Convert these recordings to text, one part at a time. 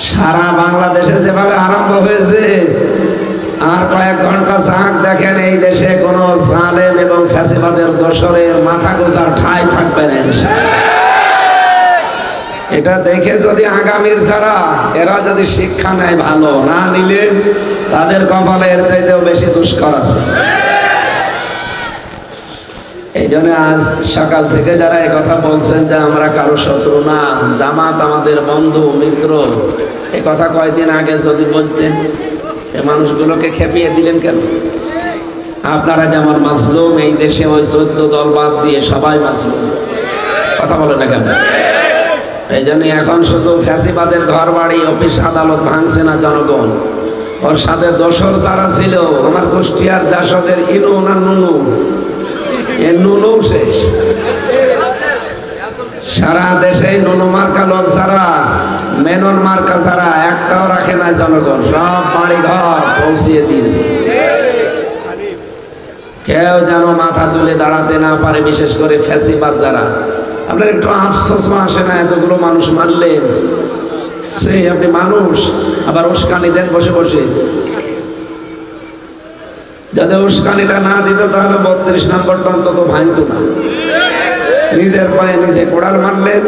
সারা বাংলাদেশে যেভাবে আরম্ভ হয়েছে, আর কয়েক ঘন্টা চাঁদ দেখেন এই দেশে কোন জালেম এবং ফ্যাসিবাদের দোসরের মাথা গোঁজা ঠাঁই থাকবে না। এটা দেখে যদি আগামীর যারা এরা যদি শিক্ষা নেয়, ভালো না নিলে তাদের কপালে এর চাইতেও বেশি দুষ্কর আছে। এই জন্য আজ সকাল থেকে যারা কথা বলছেন যে আমরা কারো শত্রু না, জামাত আমাদের বন্ধু মিত্র, এই কথা কয়েকদিন আগে যদি বলতেন, এই মানুষগুলোকে খেপিয়ে দিলেন কেন? আপনারা যেমন মাজলুম, এই দেশে ওই 14 দল বাদ দিয়ে সবাই মাজলুম। কথা বলে না কেন? এই জন্য এখন শুধু ফ্যাসিবাদের ঘর বাড়ি অফিস আদালত ভাঙছে না জনগণ, ওর সাথে দোসর যারা ছিল, আমার কুষ্টিয়ার জাসদের ইনু না নুনু, এর নুনু শেষ। সারা দেশে নুনু মার্কা লোক যারা, মেনন মার্কা যারা, একটাও রাখে না জনগণ, সব বাড়ি ঘর পৌঁছিয়ে দিয়েছে। কেউ যেন মাথা তুলে দাঁড়াতে না পারে, বিশেষ করে ফ্যাসিবাদ যারা। আপনার একটু আফসোস আসে না? এতগুলো মানুষ মারলেন, সেই আপনি মানুষ, আবার উস্কানি দেন বসে বসে। যদি উস্কানিটা না দিত তাহলে 32 নম্বরটা অন্তত ভাঙত না। নিজের পায়ে নিজে কোড়াল মারলেন,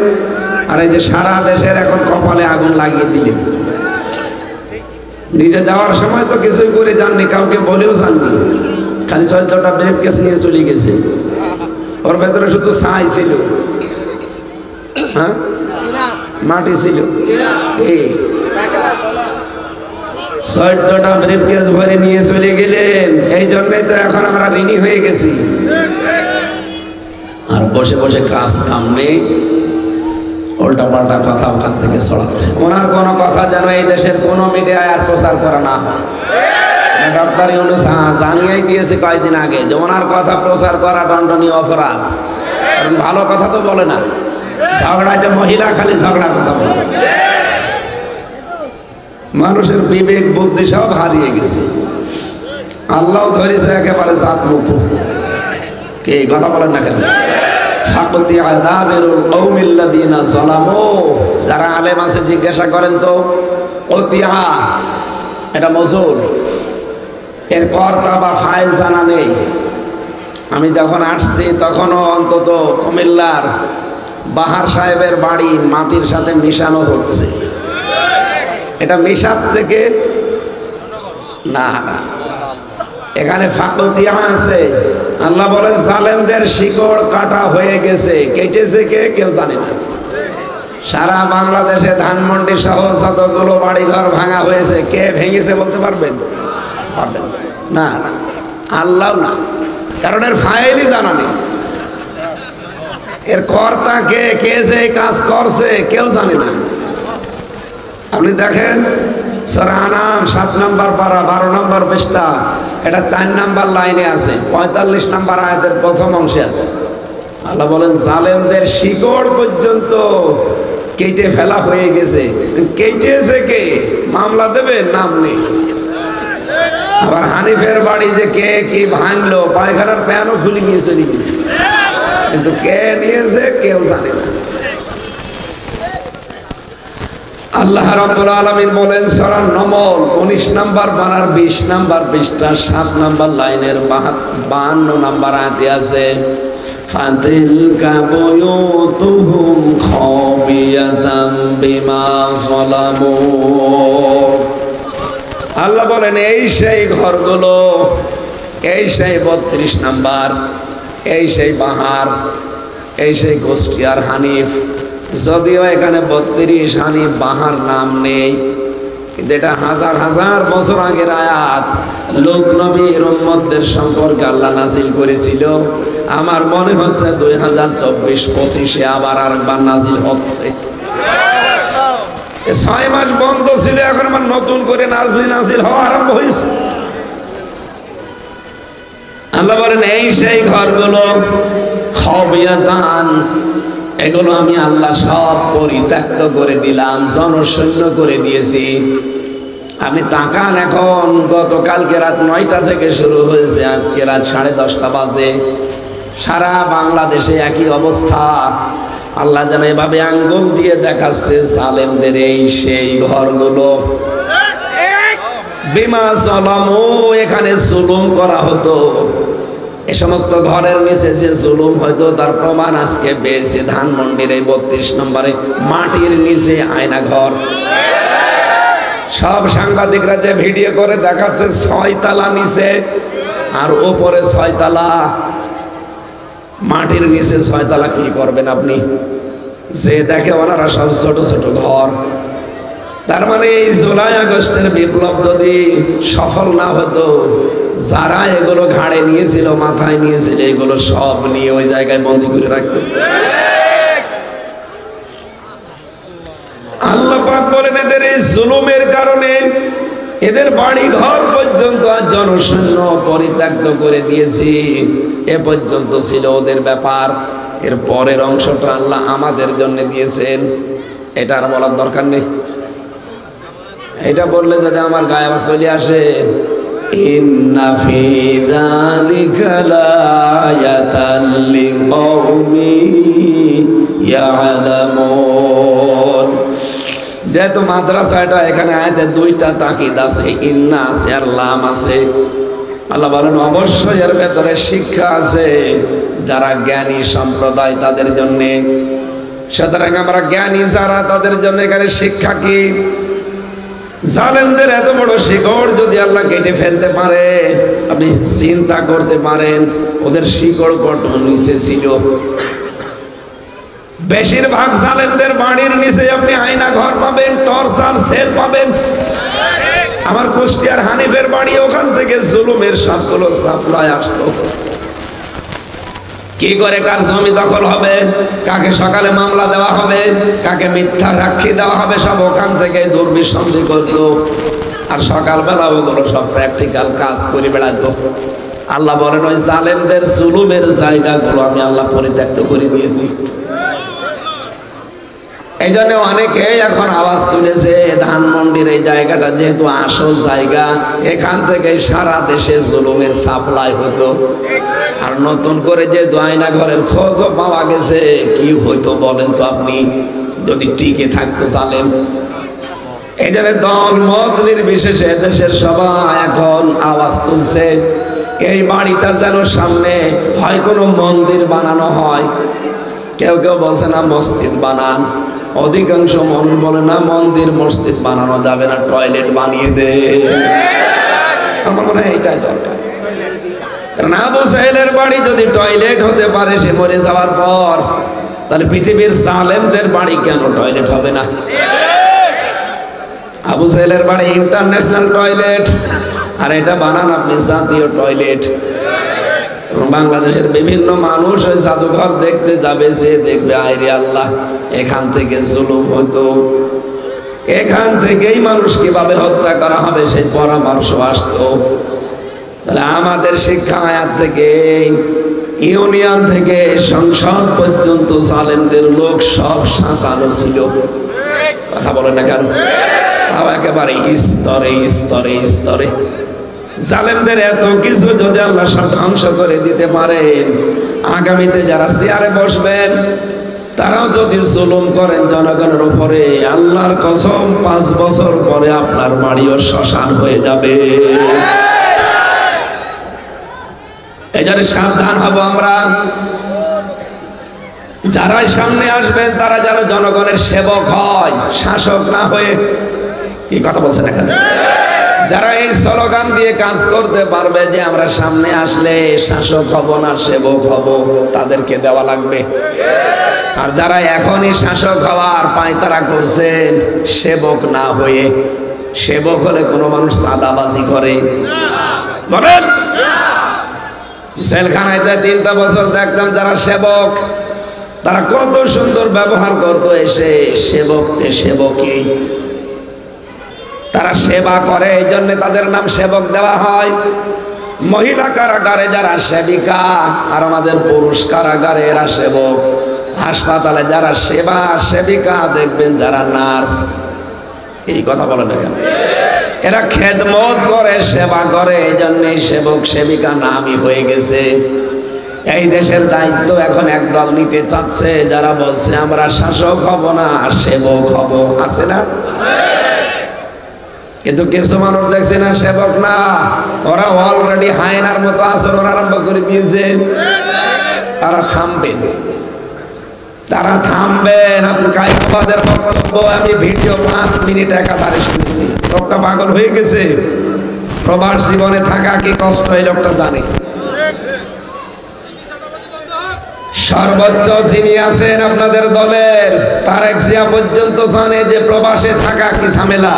আর এই যে সারা দেশের এখন কপালে আগুন লাগিয়ে দিলেন। নিজে যাওয়ার সময় তো কিছুই করে যাননি, কাউকে বলেও যাননি, খালি 14টা ব্রেক কেস নিয়ে চলে গেছে। ওর ভেতরে শুধু ছাই ছিল, হ্যাঁ, মাটি ছিল। এই 14টা ব্রেক কেস ভরে নিয়ে চলে গেলেন। এই জন্যই তো এখন আমরা ঋণী হয়ে গেছি। আর বসে বসে কাজ কাম নেই, উল্টা পাল্টা কথা ওখান থেকে ছড়াচ্ছে। ওনার কোনো কথা যেন এই দেশের কোনো মিডিয়ায় আর প্রচার করা না হয়। ডক্টর ইউনূস জানিয়েই দিয়েছে কয়েকদিন আগে যে ওনার কথা প্রচার করা দণ্ডনীয় অপরাধ। কারণ ভালো কথা তো বলে না, ঝগড়াটা মহিলা খালি ঝগড়ার কথা বলে। মানুষের বিবেক বুদ্ধি সব হারিয়ে গেছে। আল্লাহ ধরেছে একেবারে জাত মুক্ত। কে কথা বলেন না কেন? ফাকতি আযাবিরুল কওমিল্লাযিনা যালামু, যারা আলেম আছে জিজ্ঞাসা করেন তো, অতিয়া এটা মজুর, এর কর্তা বা ফাইল জানা নেই। আমি যখন আসছি তখনও অন্তত কুমিল্লার বাহার সাহেবের বাড়ি মাটির সাথে মিশানো হচ্ছে। এটা মিশাচ্ছে কে? না না, এখানে ফাকতিয়া আছে। আল্লাহ বলেন জালেমদের শিকড় কাটা হয়ে গেছে। কেটেছে কে? কেউ জানে না। সারা বাংলাদেশে ধানমন্ডি সহ যতগুলো বাড়িঘর ভাঙা হয়েছে, কে ভেঙেছে বলতে পারবেন? পারবেন না। না, আল্লাহ না, কারণ এর ফাইলই জানা নেই। এর কর্তা কে, কে যে কাজ করছে কেউ জানে না। আপনি দেখেন সূরা আনাম 7 নম্বর পারা 12 নম্বর পৃষ্ঠা, এটা 4 নম্বর লাইনে আছে, 45 নম্বর আয়াতের প্রথম অংশে আছে। আল্লাহ বলেন জালেমদের শিকড় পর্যন্ত কেটে ফেলা হয়ে গেছে। কেটেছে কে? মামলা দেবে, নাম নেই। আবার হানিফের বাড়ি যে কে কি ভাঙলো, পায়খানার প্যানও খুলে নিয়ে চলে গেছে, কিন্তু কে নিয়েছে কেউ জানে না। আল্লাহ রাব্বুল আলামিন বলেন সূরা নমল 19 নম্বর পারার 20 নম্বর পৃষ্ঠা 7 নম্বর লাইনের 52 নম্বর আয়াতে আছে, ফাতিলকা বুয়ুতুহুম খাবিয়াতাম বিমা যালামু। আল্লাহ বলেন এই সেই ঘরগুলো, এই সেই 32 নম্বর, এই সেই বাহার, এই সেই কুষ্টিয়ার হানিফ। যদিও এখানে 32 হানিফ বাহার নাম নেই, কিন্তু এটা হাজার হাজার বছর আগের আয়াত। লোক নবীর উম্মতদের সম্পর্কে আল্লাহ নাজিল করেছিল। আমার মনে হচ্ছে 2024-25 আবার আরেকবার নাজিল হচ্ছে। 6 মাস বন্ধ ছিল, এখন আমার নতুন করে নাজিল হওয়া আরম্ভ হয়েছে। আল্লাহ বলেন এই সেই ঘরগুলো খাবিয়াতান, এগুলো আমি আল্লাহ সব পরিত্যক্ত করে দিলাম, জনশূন্য করে দিয়েছি। আপনি তাকান, এখন গতকালকে রাত 9টা থেকে শুরু হয়েছে, আজকে রাত 10:30 বাজে। সারা বাংলাদেশে একই অবস্থা। আল্লাহ যেন এভাবে আঙ্গুল দিয়ে দেখাচ্ছে জালেমদের এই সেই ঘরগুলো বিমা জলামু, এখানে জুলুম করা হতো। এ সমস্ত ঘরের নিচে যে জুলুম হয়তো তার প্রমাণ আজকে পেয়েছে ধানমন্ডির এই 32 নম্বরে মাটির নিচে আয়না ঘর। সব সাংবাদিকরা যে ভিডিও করে দেখাচ্ছে 6 তলা নিচে আর ওপরে 6 তলা, মাটির নিচে 6 তলা কি করবেন আপনি? যে দেখে ওনারা সব ছোট ছোট ঘর। তার মানে এই জুলাই আগস্টের বিপ্লব যদি সফল না হতো, যারা এগুলো ঘাড়ে নিয়েছিল, মাথায় নিয়েছিল, এগুলো সব নিয়ে ওই জায়গায় বন্দী করে রাখতো। আল্লাহ পাক বলেন এদের এই জুলুমের কারণে এদের বাড়ি ঘর পর্যন্ত আর জনশূন্য পরিত্যক্ত করে দিয়েছি। এ পর্যন্ত ছিল ওদের ব্যাপার। এর পরের অংশটা আল্লাহ আমাদের জন্য দিয়েছেন, এটা আর বলার দরকার নেই। এটা বললে যদি আমার গায়ে চলে আসে, ইন্না ফি যালিকা লায়াতাল লিকাউমিন ইয়ালামুন। যেহেতু মাদ্রাসাটা এখানে আয়াতে 2টা তাকিদ আছে, ইন্না আছে আর লাম আছে। আল্লাহ বলেন অবশ্যই এর ভেতরে শিক্ষা আছে যারা জ্ঞানী সম্প্রদায় তাদের জন্য। সুতরাং আমরা জ্ঞানী যারা, তাদের জন্য এখানে শিক্ষা কি? জালেমদের এত বড় শিকড় যদি আল্লাহ কেটে ফেলতে পারে, আপনি চিন্তা করতে পারেন ওদের শিকড় কত নিচে ছিল। বেশিরভাগ জালেমদের বাড়ির নিচে আপনি আয়না ঘর পাবেন, টর্চার সেল পাবেন। আমার কুষ্টিয়ার হানিফের বাড়ি, ওখান থেকে জুলুমের সবগুলো সাপ্লাই আসতো। কি করে কার জমি দখল হবে, কাকে সকালে মামলা দেওয়া হবে, কাকে মিথ্যা সাক্ষী দেওয়া হবে, সব ওখান থেকে দুর্বিসন্ধি করতো। আর সকালবেলা ওগুলো সব প্র্যাকটিক্যাল কাজ করে বেড়াতো। আল্লাহ বলেন ওই জালেমদের জুলুমের জায়গাগুলো আমি আল্লাহ পরিত্যক্ত করে দিয়েছি। এই জন্য অনেকে এখন আওয়াজ তুলেছে ধানমন্ডির এই জায়গাটা যেহেতু আসল জায়গা, এখান থেকে সারা দেশে জুলুমের সাপ্লাই হতো। আর নতুন করে যে আয়না ঘরের খোঁজও পাওয়া গেছে, কি হইতো বলেন তো আপনি যদি টিকে থাকতো জালেম। এই জন্য দল মত নির্বিশেষে দেশের সবাই এখন আওয়াজ তুলছে এই বাড়িটা যেন সামনে হয় কোনো মন্দির বানানো হয়। কেউ কেউ বলছে না মসজিদ বানান, অধিকাংশ মন বলে না মন্দির মসজিদ বানানো যাবে না, টয়লেট বানিয়ে দে। আমার মনে হয় এইটাই দরকার। কারণ আবু সাহেলের বাড়ি যদি টয়লেট হতে পারে সে মরে যাওয়ার পর, তাহলে পৃথিবীর জালেমদের বাড়ি কেন টয়লেট হবে না? আবু সাহেলের বাড়ি ইন্টারন্যাশনাল টয়লেট, আর এটা বানান আপনি জাতীয় টয়লেট। এবং বাংলাদেশের বিভিন্ন মানুষ ওই জাদুঘর দেখতে যাবে, যে দেখবে আইরে আল্লাহ এখান থেকে জুলুম হতো, এখান থেকেই মানুষ কিভাবে হত্যা করা হবে সেই পরামর্শ আসতো। তাহলে আমাদের শিক্ষা আয়াত থেকে, ইউনিয়ন থেকে সংসদ পর্যন্ত জালেমদের লোক সব সাজানো ছিল। কথা বলে না কেন? তাও একেবারে স্তরে স্তরে স্তরে। জালেমদের এত কিছু যদি আল্লাহ সব ধ্বংস করে দিতে পারেন, আগামীতে যারা চেয়ারে বসবেন তারাও যদি জুলুম করেন জনগণের উপরে, আল্লাহর কসম 5 বছর পরে আপনার বাড়িও শ্মশান হয়ে যাবে। এই জন্য সাবধান হব আমরা। যারাই সামনে আসবেন তারা যেন জনগণের সেবক হয়, শাসক না হয়ে। কি কথা বলছেন এখানে? যারা এই স্লোগান দিয়ে কাজ করতে পারবে যে আমরা সামনে আসলে শাসক হব না সেবক হব, তাদেরকে দেওয়া লাগবে। আর যারা এখনই শাসক হওয়ার পায়তারা করছেন সেবক না হয়ে, সেবক হলে কোনো মানুষ চাঁদাবাজি করে বলেন? জেলখানায় 3টা বছর দেখতাম যারা সেবক, তারা কত সুন্দর ব্যবহার করতো। এসে সেবককে সেবকই, তারা সেবা করে, এই জন্য তাদের নাম সেবক দেওয়া হয়। মহিলা কারাগারে যারা সেবিকা, আর আমাদের পুরুষ কারাগারে এরা সেবক। হাসপাতালে যারা সেবা সেবিকা দেখবেন যারা নার্স, এই কথা বলে না কেন? এরা খেদমত করে, সেবা করে, এই জন্যই সেবক সেবিকা নামই হয়ে গেছে। এই দেশের দায়িত্ব এখন একদল নিতে চাচ্ছে, যারা বলছে আমরা শাসক হব না, সেবক হব। আছে না? কিন্তু কিছু মানুষ দেখছে না সেবক না, ওরা অলরেডি হায়নার মতো আচরণ আরম্ভ করে দিয়েছে। তারা থামবেন, তারা থামবেন। আপনাদের বক্তব্য আমি ভিডিও 5 মিনিট একাধারে শুনেছি। লোকটা পাগল হয়ে গেছে। প্রবাস জীবনে থাকা কি কষ্ট এই লোকটা জানে। সর্বোচ্চ যিনি আছেন আপনাদের দলের তারেক জিয়া পর্যন্ত জানে যে প্রবাসে থাকা কি ঝামেলা।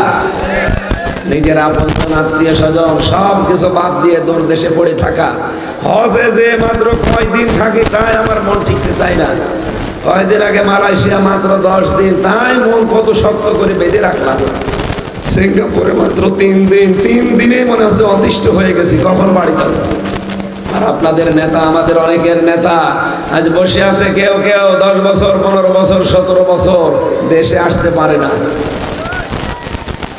নিজের আপনজন আত্মীয় স্বজন সব কিছু বাদ দিয়ে দূর দেশে পড়ে থাকা। হজে যে মাত্র কয়দিন থাকি তাই আমার মন টিকতে চায় না। কয়দিন আগে মালয়েশিয়া মাত্র 10 দিন, তাই মন কত শক্ত করে বেঁধে রাখলাম। সিঙ্গাপুরে মাত্র 3 দিন, 3 দিনে মনে হচ্ছে অতিষ্ঠ হয়ে গেছি, কখন বাড়ি যাব। আর আপনাদের নেতা, আমাদের অনেকের নেতা আজ বসে আছে, কেউ কেউ 10 বছর 15 বছর 17 বছর দেশে আসতে পারে না।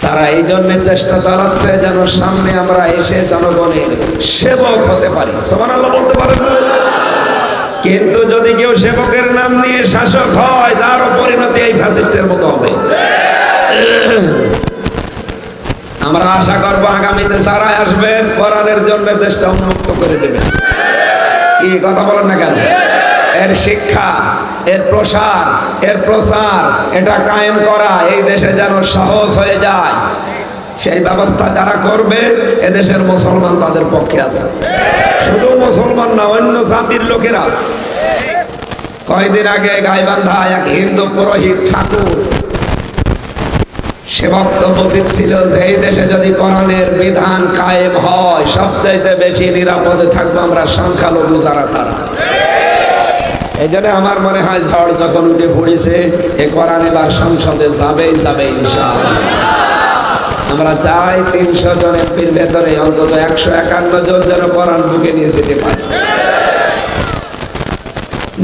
তারা এই জন্য চেষ্টা চালাচ্ছে যেন সামনে আমরা এসে জনগণের সেবক হতে পারি। সুবহানাল্লাহ বলতে পারেন না? কিন্তু যদি কেউ সেবকের নাম নিয়ে শাসক হয়, তারও পরিণতি এই ফ্যাসিস্টের মতো হবে। আমরা আশা করব আগামীতে যারা আসবেন কোরআনের জন্য দেশটা উন্মুক্ত করে দেবেন। কি কথা বলেন না কেন? এর শিক্ষা, এর প্রসার, এর প্রচার, এটা কায়েম করা এই দেশে যেন সহজ হয়ে যায়, সেই ব্যবস্থা যারা করবে এদেশের মুসলমান তাদের পক্ষে আছে। শুধু মুসলমান না, অন্য জাতির লোকেরা। কয়েকদিন আগে গাইবান্ধা এক হিন্দু পুরোহিত ঠাকুর সে বক্তব্য দিচ্ছিল যে এই দেশে যদি কোরআনের বিধান কায়েম হয়, সবচাইতে বেশি নিরাপদে থাকবো আমরা সংখ্যালঘু যারা তারা। এই জন্য আমার মনে হয় ঝড় যখন উঠে পড়েছে, এ কোরআন এবার সংসদে যাবেই যাবে ইনশাআল্লাহ। আমরা চাই 300 জন এমপির ভেতরে অন্তত 151 জন যেন কোরআন বুকে নিয়ে যেতে পারে।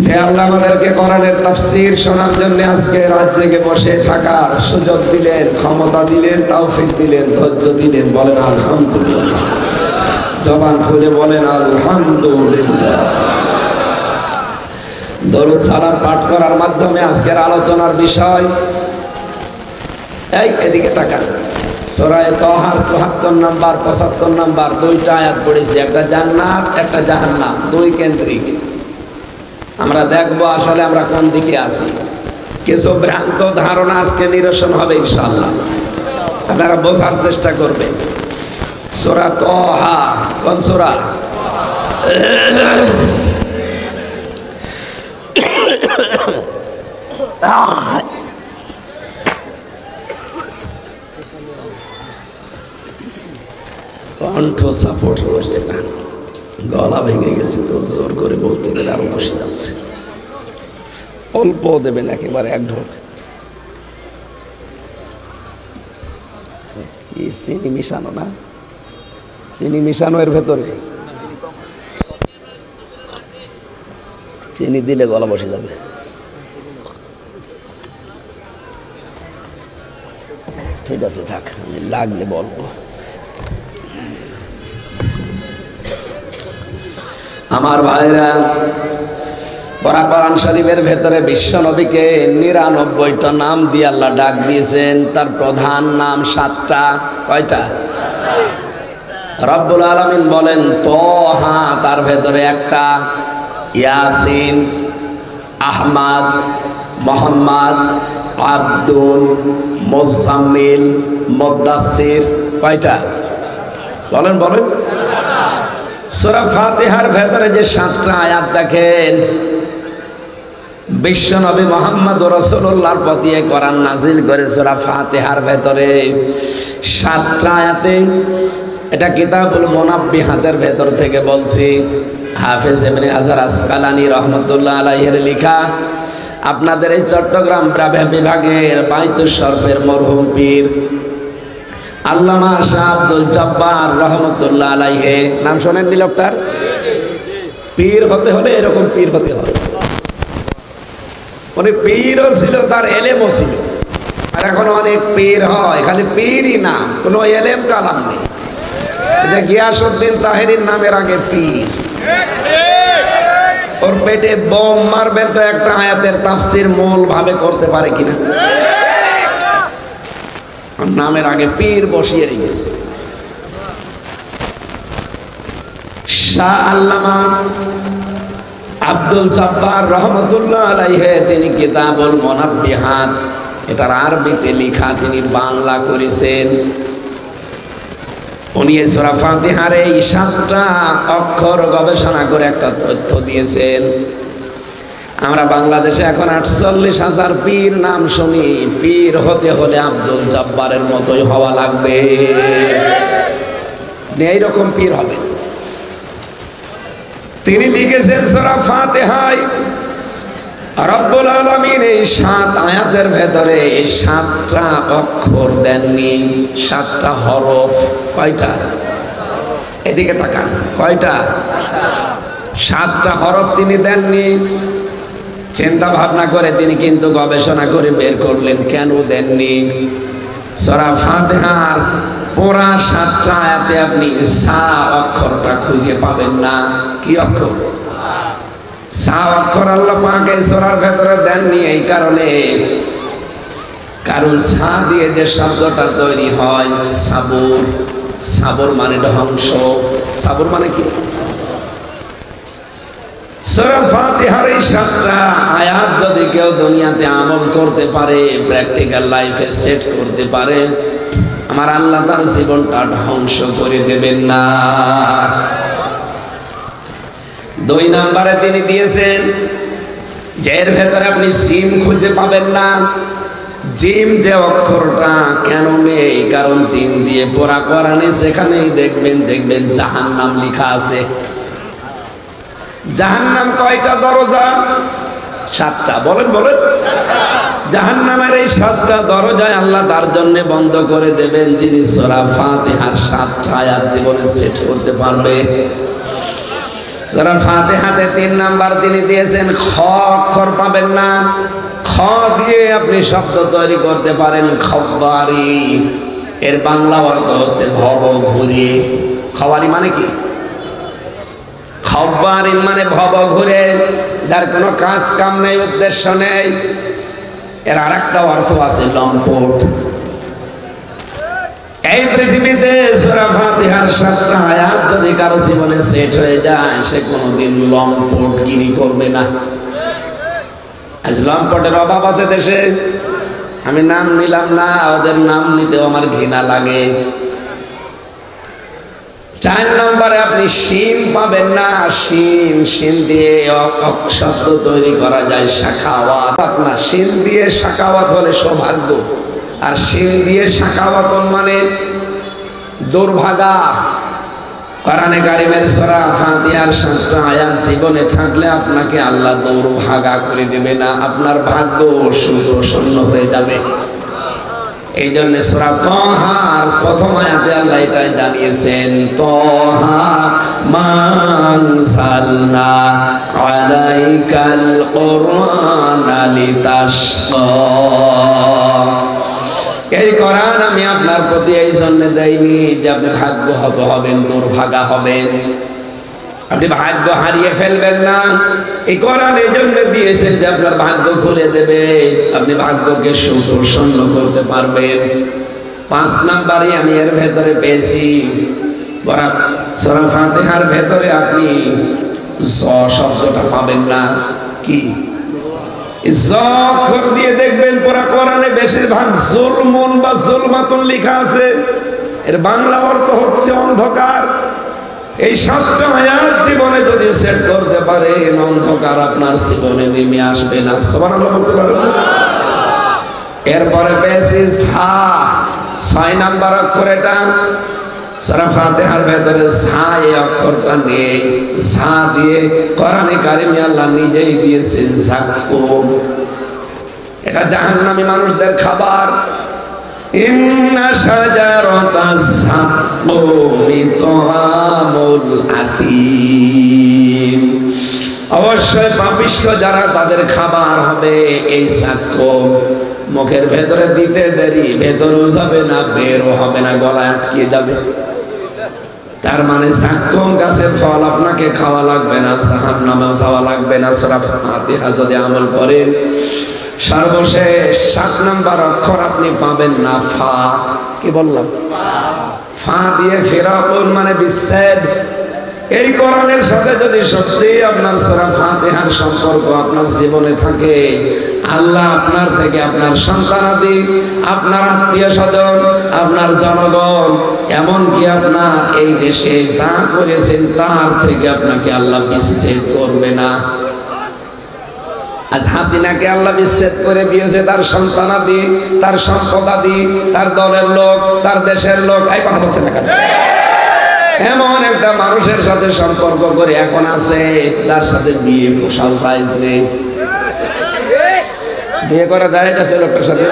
যে আল্লাহ আমাদেরকে কোরআনের তাফসীর শোনার জন্য আজকে রাজ্যে বসে থাকার সুযোগ দিলেন, ক্ষমতা দিলেন, তৌফিক দিলেন, ধৈর্য দিলেন, বলেন আলহামদুলিল্লাহ। জবান খুলে বলেন আলহামদুলিল্লাহ। দরুদ সালাম পাঠ করার মাধ্যমে আজকের আলোচনার বিষয়, এই এদিকে তাকান, সূরা তাহার 74 নাম্বার 75 নাম্বার 2টা আয়াত পড়েছি। একটা জান্নাত, একটা জাহান্নাম, 2 কেন্দ্রিক। আমরা দেখবো আসলে আমরা কোন দিকে আছি। কিছু ভ্রান্ত ধারণা আজকে নিরসন হবে ইনশাআল্লাহ। আপনারা বোঝার চেষ্টা করবেন। সূরা তাহা, কোন সূরা? কণ্ঠ সাপোর্ট করছে না, গলা ভেঙে গেছে, তো জোর করে বলতে গেলে আরো বসে যাচ্ছে। অল্প দেবেন, একেবারে 1 ঢোক। চিনি মিশানো না, চিনি মিশানো এর ভেতরে চিনি দিলে গলা বসে যাবে। ঠিক আছে থাক, আমি লাগলে বলবো। আমার ভাইরা, কোরআন শরীফের ভেতরে বিশ্ব নবীকে 99টা নাম দিয়ে আল্লাহ ডাক দিয়েছেন। তার প্রধান নাম 7টা। কয়টা? রব্বুল আলামিন বলেন তাহা, তার ভেতরে একটা ইয়াসিন, আহমদ, মোহাম্মদ, আব্দুল, মুজাম্মিল, মুদাসসির। কয়টা? বলেন বলেন। সূরা ফাতিহার ভেতরে যে 7টা আয়াত দেখেন, বিশ্ব নবী মুহাম্মদ রাসূলুল্লাহর প্রতি কোরআন নাজিল করে সূরা ফাতিহার ভেতরে 7টা আয়াতে। এটা কিতাবুল মুনাব্বিহাতের ভেতর থেকে বলছি, হাফেজ ইবনে হাজার আসকালানী রাহমাতুল্লাহ আলাইহির লেখা। আপনাদের এই চট্টগ্রাম বিভাগের বাইতুশ শরফের মরহুম পীর আল্লামা শাহ আব্দুল জব্বার রহমতুল্লাহ আলাইহি, নাম শোনেন নি লোকটার? পীর হতে হলে এরকম পীর হতে হবে। উনি পীরও ছিল, তার এলেমও ছিল। আর এখন অনেক পীর হয়, খালি পীরই না, কোনো এলেম কালাম নেই। এটা গিয়াসউদ্দিন তাহেরির নামের আগে পীর। ওর পেটে বোম মারবেন তো একটা আয়াতের তাফসীর মূল ভাবে করতে পারে কিনা? নামের আগে পীর বসিয়ে রেখেছে। শাহ আল্লামা আব্দুল জব্বার রহমতুল্লাহ আলাইহি তিনি কিতাবুল মুনাব্বিহাত, এটার আরবিতে লেখা, তিনি বাংলা করেছেন। উনি সূরা ফাতিহার এই 7টা অক্ষর গবেষণা করে একটা তথ্য দিয়েছেন। আমরা বাংলাদেশে এখন 48,000 পীর নাম শুনি, পীর হতে হলে আব্দুল জব্বারের মতোই হওয়া লাগবে, এইরকম পীর হবে। তিনি লিখেছেন সূরা ফাতিহায় রব্বুল আলামিন এই 7 আয়াতের ভেতরে এই 7টা অক্ষর দেননি, 7টা হরফ। কয়টা? এদিকে তাকান, কয়টা? 7টা হরফ তিনি দেননি। চিন্তা ভাবনা করে তিনি কিন্তু গবেষণা করে বের করলেন কেন দেননি। সূরা ফাতিহার পুরা 7টা আয়াতে আপনি সা অক্ষরটা খুঁজে পাবেন না। কি অক্ষর? সা অক্ষর আল্লাহ পাক এই সূরার ভেতরে দেননি এই কারণে, কারণ সা দিয়ে যে শব্দটা তৈরি হয় সাবুর, সাবুর মানে ধ্বংস। সাবুর মানে কি? সূরা ফাতিহার এই 7টা আয়াত যদি কেউ দুনিয়াতে আমল করতে পারে, প্র্যাকটিক্যাল লাইফে সেট করতে পারে, আমার আল্লাহ তার জীবনটা ধ্বংস করে দেবেন না। 2 নম্বরে তিনি দিয়েছেন যে এর ভেতরে আপনি জিম খুঁজে পাবেন না। জিম যে অক্ষরটা কেন নেই? কারণ জিম দিয়ে পড়া কোরআনে যেখানেই দেখবেন জাহান্নাম লেখা আছে। জাহান্নাম কয়টা দরজা? 7টা। বলেন বলেন। জাহান্নামের এই 7টা দরজায় আল্লাহ তার জন্য বন্ধ করে দেবেন যিনি সূরা ফাতিহার 7টা আয়াত জীবনে সেট করতে পারবে। সূরা ফাতিহাতে 3 নাম্বার তিনি দিয়েছেন খ অক্ষর পাবেন না। খ দিয়ে আপনি শব্দ তৈরি করতে পারেন খব্বারি, এর বাংলা অর্থ হচ্ছে ভবঘুরে। খবারি মানে কি? খব্বারি মানে ভবঘুরে, যার কোনো কাজ কাম নেই, উদ্দেশ্য নেই। এর আরেকটা অর্থ আছে লম্পট। এই পৃথিবীতে সূরা ফাতিহার 7টা আয়াত যদি কারো জীবনে সেট হয়ে যায়, সে কোনোদিন লম্পটগিরি করবে না। আজ লম্পটের অভাব আছে দেশে। আমি নাম নিলাম না, ওদের নাম নিতেও আমার ঘৃণা লাগে। 4 নম্বরে আপনি শিন পাবেন না। শিন দিয়ে শব্দ তৈরি করা যায় শাখাওয়াত না। শিন দিয়ে শাখাওয়াত হলে সৌভাগ্য, আর শিন দিয়ে শাখাওয়াত মানে দুর্ভাগা। কোরআনে কারিমের সূরা ফাতিহার 7টা আয়াত জীবনে থাকলে আপনাকে আল্লাহ দুর্ভাগা করে দেবে না, আপনার ভাগ্য সুপ্রসন্ন হয়ে যাবে। এই জন্য সূরা তাহার প্রথম আয়াতে আল্লাহ এটাই জানিয়েছেন, তাহা মা আনসালনা আলাইকাল কুরআনা লিতাশকা। এই কোরআন আমি আপনার প্রতি এই জন্য দেইনি যে আপনি ভাগ্য হবেন, দুর্ভাগা হবেন, আপনি ভাগ্য হারিয়ে ফেলবেন না। এই কোরআন এই জন্য দিয়েছেন যে আপনার ভাগ্য খুলে দেবে, আপনি ভাগ্যকে সুপ্রসন্ন করতে পারবেন। 5 নাম্বারে আমি এর ভেতরে পেয়েছি সূরা ফাতিহার ভেতরে আপনি জ শব্দটা পাবেন না। কি? জ অক্ষর দিয়ে দেখবেন পুরা কোরআনে বেশিরভাগ জুলমুন বা জুলমাতুন লেখা আছে। এর বাংলা অর্থ হচ্ছে অন্ধকার। এই 7টা আয়াত জীবনে যদি সেট করতে পারেন, অন্ধকার আপনার জীবনে নেমে আসবে না। সুবহানাল্লাহ বলতে পারবেন? এরপরে পেয়েছি ঝা, 6 নাম্বার অক্ষর। এটা সূরা ফাতিহার ভেতরে ঝা এই অক্ষরটা নেই। ঝা দিয়ে কোরআনে কারিমে আল্লাহ নিজেই দিয়েছেন যাকুম। এটা জাহান্নামী মানুষদের খাবার। ইন্না শাজারাতাস যাকুমি তুআমুল আফিম। অবশ্যই পাপিষ্ঠ যারা, তাদের খাবার হবে এই যাকুম। মুখের ভেতরে দিতে দেরি, ভেতরেও যাবে না, বেরও হবে না, গলায় আটকে যাবে। তার মানে জাক্কুম গাছের ফল আপনাকে খাওয়া লাগবে না, জাহান্নামেও যাওয়া লাগবে না। সূরা ফাতিহা যদি আমল করেন, সর্বশেষ 7 নাম্বার অক্ষর আপনি পাবেন না, ফা। কি বললাম? ফা দিয়ে ফিরাউন মানে বিচ্ছেদ। এই কোরআনের সাথে যদি সত্যি আপনার সূরা ফাতিহার সম্পর্ক আপনার জীবনে থাকে, আল্লাহ আপনার থেকে আপনার সন্তানাদি, আপনার আত্মীয় স্বজন, আপনার জনগণ, এমনকি আপনার এই দেশে যা করেছেন তার থেকে আপনাকে আল্লাহ বিচ্ছেদ করবে না। আজ হাসিনাকে আল্লাহ বিচ্ছেদ করে দিয়েছে, তার সন্তানাদি, তার সম্পদাদি, তার দলের লোক, তার দেশের লোক। এই কথা বলছে না কেন? এমন একটা মানুষের সাথে সম্পর্ক করে এখন আছে যার সাথে বিয়ে পোষাও সাইজ নেই। বিয়ে করা যায় কাছে লোকটার সাথে?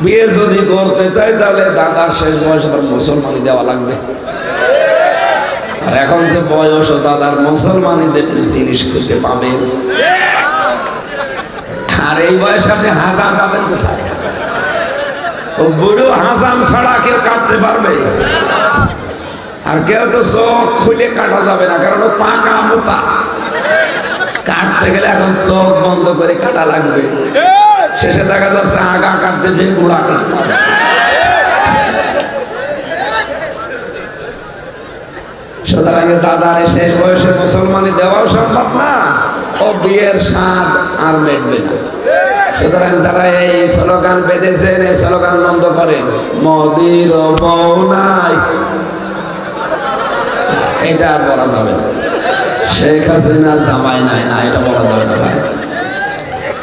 বিয়ে যদি করতে চাই তাহলে দাদার শেষ বয়স আবার মুসলমানি দেওয়া লাগবে। আর এখন যে বয়স ও দাদার মুসলমানিদের জিনিস খুঁজে পাবেন, আর এই বয়সে আপনি হাসাম পাবেন কোথায়? ও বুড়ো হাসাম ছাড়া কেউ কাটতে পারবে? আর কেউ তো চোখ খুলে কাটা যাবে না, কারণ ও পাকা মোটা। কাটতে গেলে এখন চোখ বন্ধ করে কাটা লাগবে। শেষে দেখা যাচ্ছে আগা কাটতেছে গোড়া কাটতে। সুতরাং দাদার শেষ বয়সে মুসলমানি দেওয়াও সম্ভব না, ও বিয়ের স্বাদ আর মেটবে না। সুতরাং যারা এই স্লোগান বেঁধেছেন, এই স্লোগান বন্ধ করেন। মোদির বউ নাই, এটা আর বলা যাবে না। শেখ হাসিনা জামাই নাই, না এটা বলা যাবে না ভাই।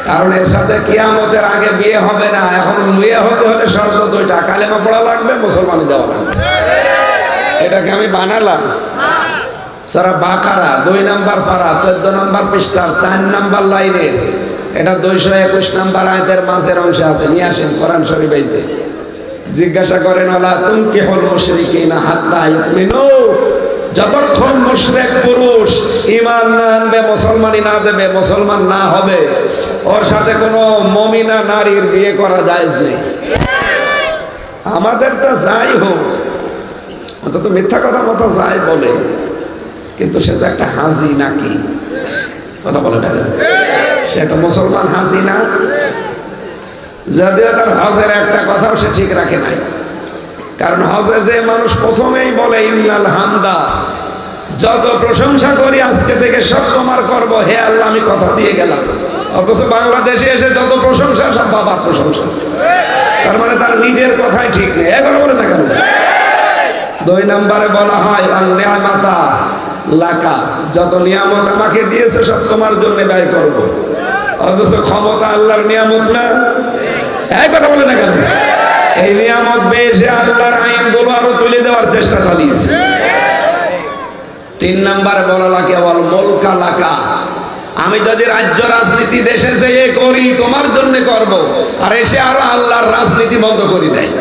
কারণ এর সাথে কিয়ামতের আগে বিয়ে হবে না। এখন বিয়ে হতে হলে শর্ত দুইটা, কালেমা পড়া লাগবে, মুসলমানি দেওয়া লাগবে। এটাকে আমি বানালাম। সূরা বাকারা 2 নাম্বার পারা 14 নাম্বার পৃষ্ঠার 4 নাম্বার লাইনের, এটা 221 নাম্বার আয়াতের মাঝের অংশে আছে। নিয়ে আসেন কোরআন শরীফ হইতে। জিজ্ঞাসা করেন, ওয়ালা তুনকিহুল মুশরিকিনা হাত্তা ইউমিনু, যতক্ষণ মুশরিক পুরুষ ঈমান না আনবে, মুসলমানি না দেবে, মুসলমান না হবে, ওর সাথে কোনো মুমিনা নারীর বিয়ে করা জায়েজ নেই। আমাদেরটা যাই হোক, অন্তত মিথ্যা কথা মতো যাই বলে, কিন্তু সে তো একটা হাজি নাকি? কথা বলে না, সে একটা মুসলমান হাজি না? যদিও তার হজের একটা কথাও সে ঠিক রাখে নাই। কারণ হজে যে মানুষ প্রথমেই বলে ইন্নাল হামদা, যত প্রশংসা করি আজকে থেকে সব তোমার করব, হে আল্লাহ আমি কথা দিয়ে গেলাম, অথচ বাংলাদেশে এসে যত প্রশংসা সব বাবার প্রশংসা। তার মানে তার নিজের কথাই ঠিক নেই। এখন বলে না কেন? 2 নম্বরে বলা হয় আন-নি'মাতা লাকা, যত নিয়ামত আমাকে দিয়েছে সব তোমার জন্য ব্যয় করব, অথচ ক্ষমতা আল্লাহর নিয়ামত না? এই কথা বলে না কেন? এই নিয়ামত পেয়েছে আল্লাহর আইনগুলো আরো তুলে দেওয়ার চেষ্টা চালিয়েছে। 3 নম্বরে বলা লাগে ওয়াল মুলকা লাকা, আমি যদি রাজ্য রাজনীতি দেশে যেয়ে করি তোমার জন্য করব, আর এসে আরো আল্লাহর রাজনীতি বন্ধ করে দেয়।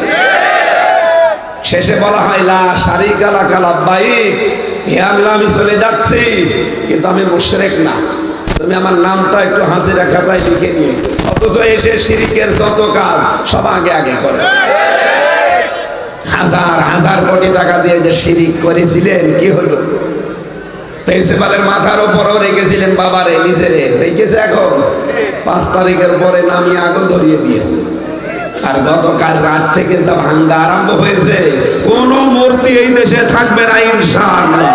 শেষে বলা হয় লা শারিকা লাকা লাব্বাইক, হে আল্লাহ আমি চলে যাচ্ছি কিন্তু আমি মুশরিক না, তুমি আমার নামটা একটু হাজিরা খাতায় লিখে নিয়ে। অথচ এসে শিরকের যত কাজ সব আগে আগে করে। হাজার হাজার কোটি টাকা দিয়ে যে শিরিক করেছিলেন, কি হলো? প্রিন্সিপালের মাথার উপরও রেখেছিলেন বাবারে, নিজেরে রেখেছে, এখন 5 তারিখের পরে নামিয়ে আগুন ধরিয়ে দিয়েছে। আর গতকাল রাত থেকে যা ভাঙ্গা আরম্ভ হয়েছে, কোন মূর্তি এই দেশে থাকবে না ইনশাআল্লাহ।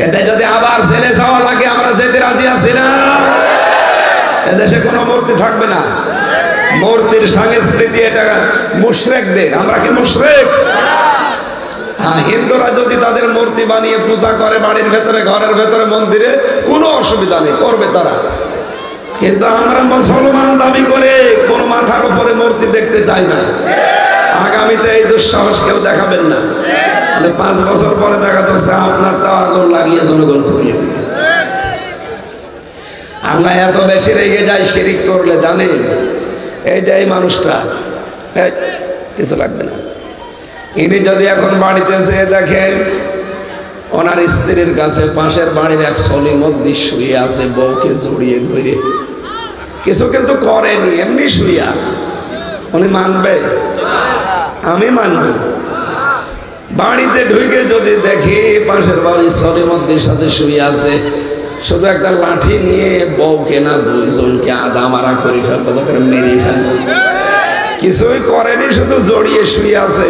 এতে যদি আবার জেলে যাওয়া লাগে আমরা যেতে রাজি আছি না। এদেশে কোনো মূর্তি থাকবে না। মূর্তির সংস্কৃতি এটা মুশরিকদের। আমরা কি মুশরিক? হ্যাঁ, হিন্দুরা যদি তাদের মূর্তি বানিয়ে পূজা করে বাড়ির ভেতরে, ঘরের ভেতরে, মন্দিরে, কোনো অসুবিধা নেই, করবে তারা। কিন্তু আমরা মুসলমান দাবি করে কোন মাথার উপরে মূর্তি দেখতে চাই না। আগামীতে এই দুঃসাহস কেউ দেখাবেন না। 5 বছর পরে দেখা যাচ্ছে আপনারটা আগুন লাগিয়ে জনগণ পুড়িয়ে দিবে। আল্লাহ এত বেশি রেগে যায় শিরিক করলে, জানেন? এই যে এই মানুষটা, কিছু লাগবে না, ইনি যদি এখন বাড়িতে যেয়ে দেখেন ওনার স্ত্রীর কাছে পাশের বাড়ির এক সলিমদ্দি শুয়ে আছে, বউকে জড়িয়ে ধরে, কিছু কিন্তু করেনি, এমনি শুয়ে আছে, উনি মানবে? আমি মানব? বাড়িতে ঢুকে যদি দেখি পাশের বাড়ির সলিমদ্দির সাথে শুয়ে আছে, শুধু একটা লাঠি নিয়ে বউকে না দুইজনকে আদা মারা করে ফেলবো, তখন মেরে ফেলবো। কিছুই করেনি, শুধু জড়িয়ে শুয়ে আছে।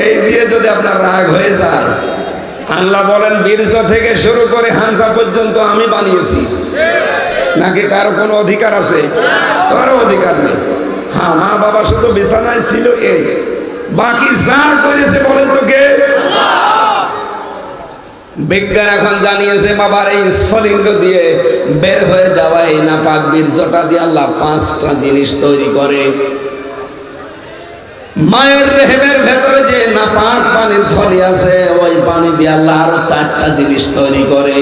এই দিয়ে যদি আপনার রাগ হয়ে যায়, আল্লাহ বলেন বীর্য থেকে শুরু করে হামজা পর্যন্ত আমি বানিয়েছি, নাকি কারো কোনো অধিকার আছে? কারো অধিকার নেই। হ্যাঁ, মা বাবা শুধু বিছানায় ছিল, এই বাকি যা করেছে বলেন তো কে? বিজ্ঞান এখন জানিয়েছে বাবার এই স্ফলিঙ্গ দিয়ে বের হয়ে যাওয়া এই নাপাক বীর্যটা দিয়ে আল্লাহ 5টা জিনিস তৈরি করে। মায়ের রেহেমের ভেতরে যে নাপাক পানির থলি আছে, ওই পানি দিয়ে আল্লাহ আরো 4টা জিনিস তৈরি করে,